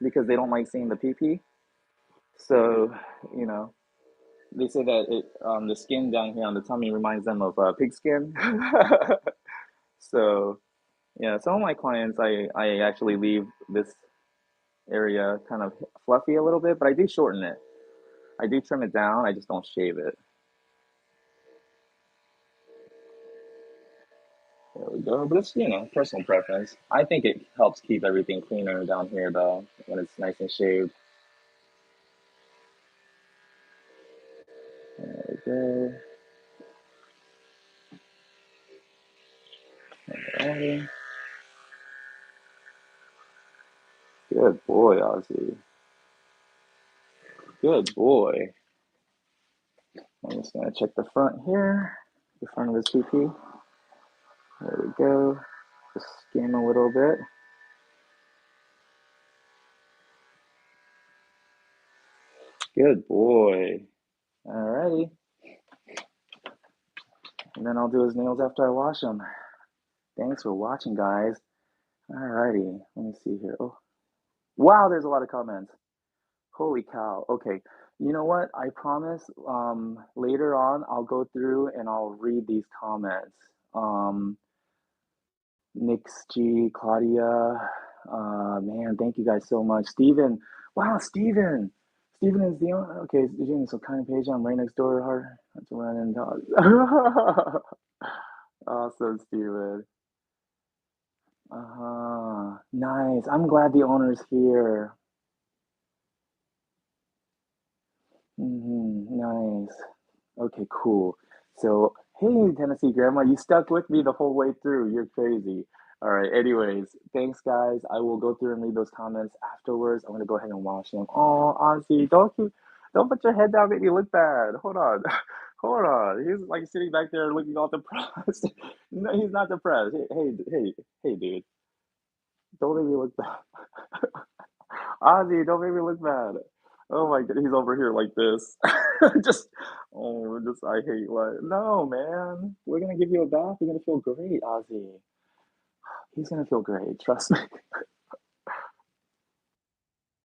because they don't like seeing the pee-pee. So, you know, they say that the skin down here on the tummy reminds them of pig skin. So, yeah, some of my clients, I actually leave this area kind of fluffy a little bit, but I do shorten it. I do trim it down. I just don't shave it. There we go. But it's, personal preference. I think it helps keep everything cleaner down here, though, when it's nice and shaved. There we go. Alrighty. Good boy, Ozzy. Good boy. I'm just gonna check the front here. The front of his PP. There we go. Just skim a little bit. Good boy. Alrighty. And then I'll do his nails after I wash them. Thanks for watching, guys. Alrighty. Let me see here. Oh, wow, there's a lot of comments. Holy cow. Okay. You know what? I promise later on I'll go through and I'll read these comments. Nix G, Claudia, man, thank you guys so much. Steven, wow, Steven. Steven is the owner. Okay, Eugene, so kind of page. I'm right next door. Hard to run and dog. Awesome, Steven. Uh-huh. Nice. I'm glad the owner's here. Nice. Okay, cool. So, hey, Tennessee Grandma, you stuck with me the whole way through. You're crazy. All right, anyways, thanks, guys. I will go through and read those comments afterwards. I'm gonna go ahead and wash them. Oh, Ozzy, don't put your head down, make me look bad. Hold on. Hold on. He's like sitting back there looking all depressed. No, he's not depressed. Hey, dude. Don't make me look bad. Ozzy, don't make me look bad. Oh my god, he's over here like this. just, I hate life. No, man. We're gonna give you a bath. You're gonna feel great, Ozzy. He's gonna feel great. Trust me.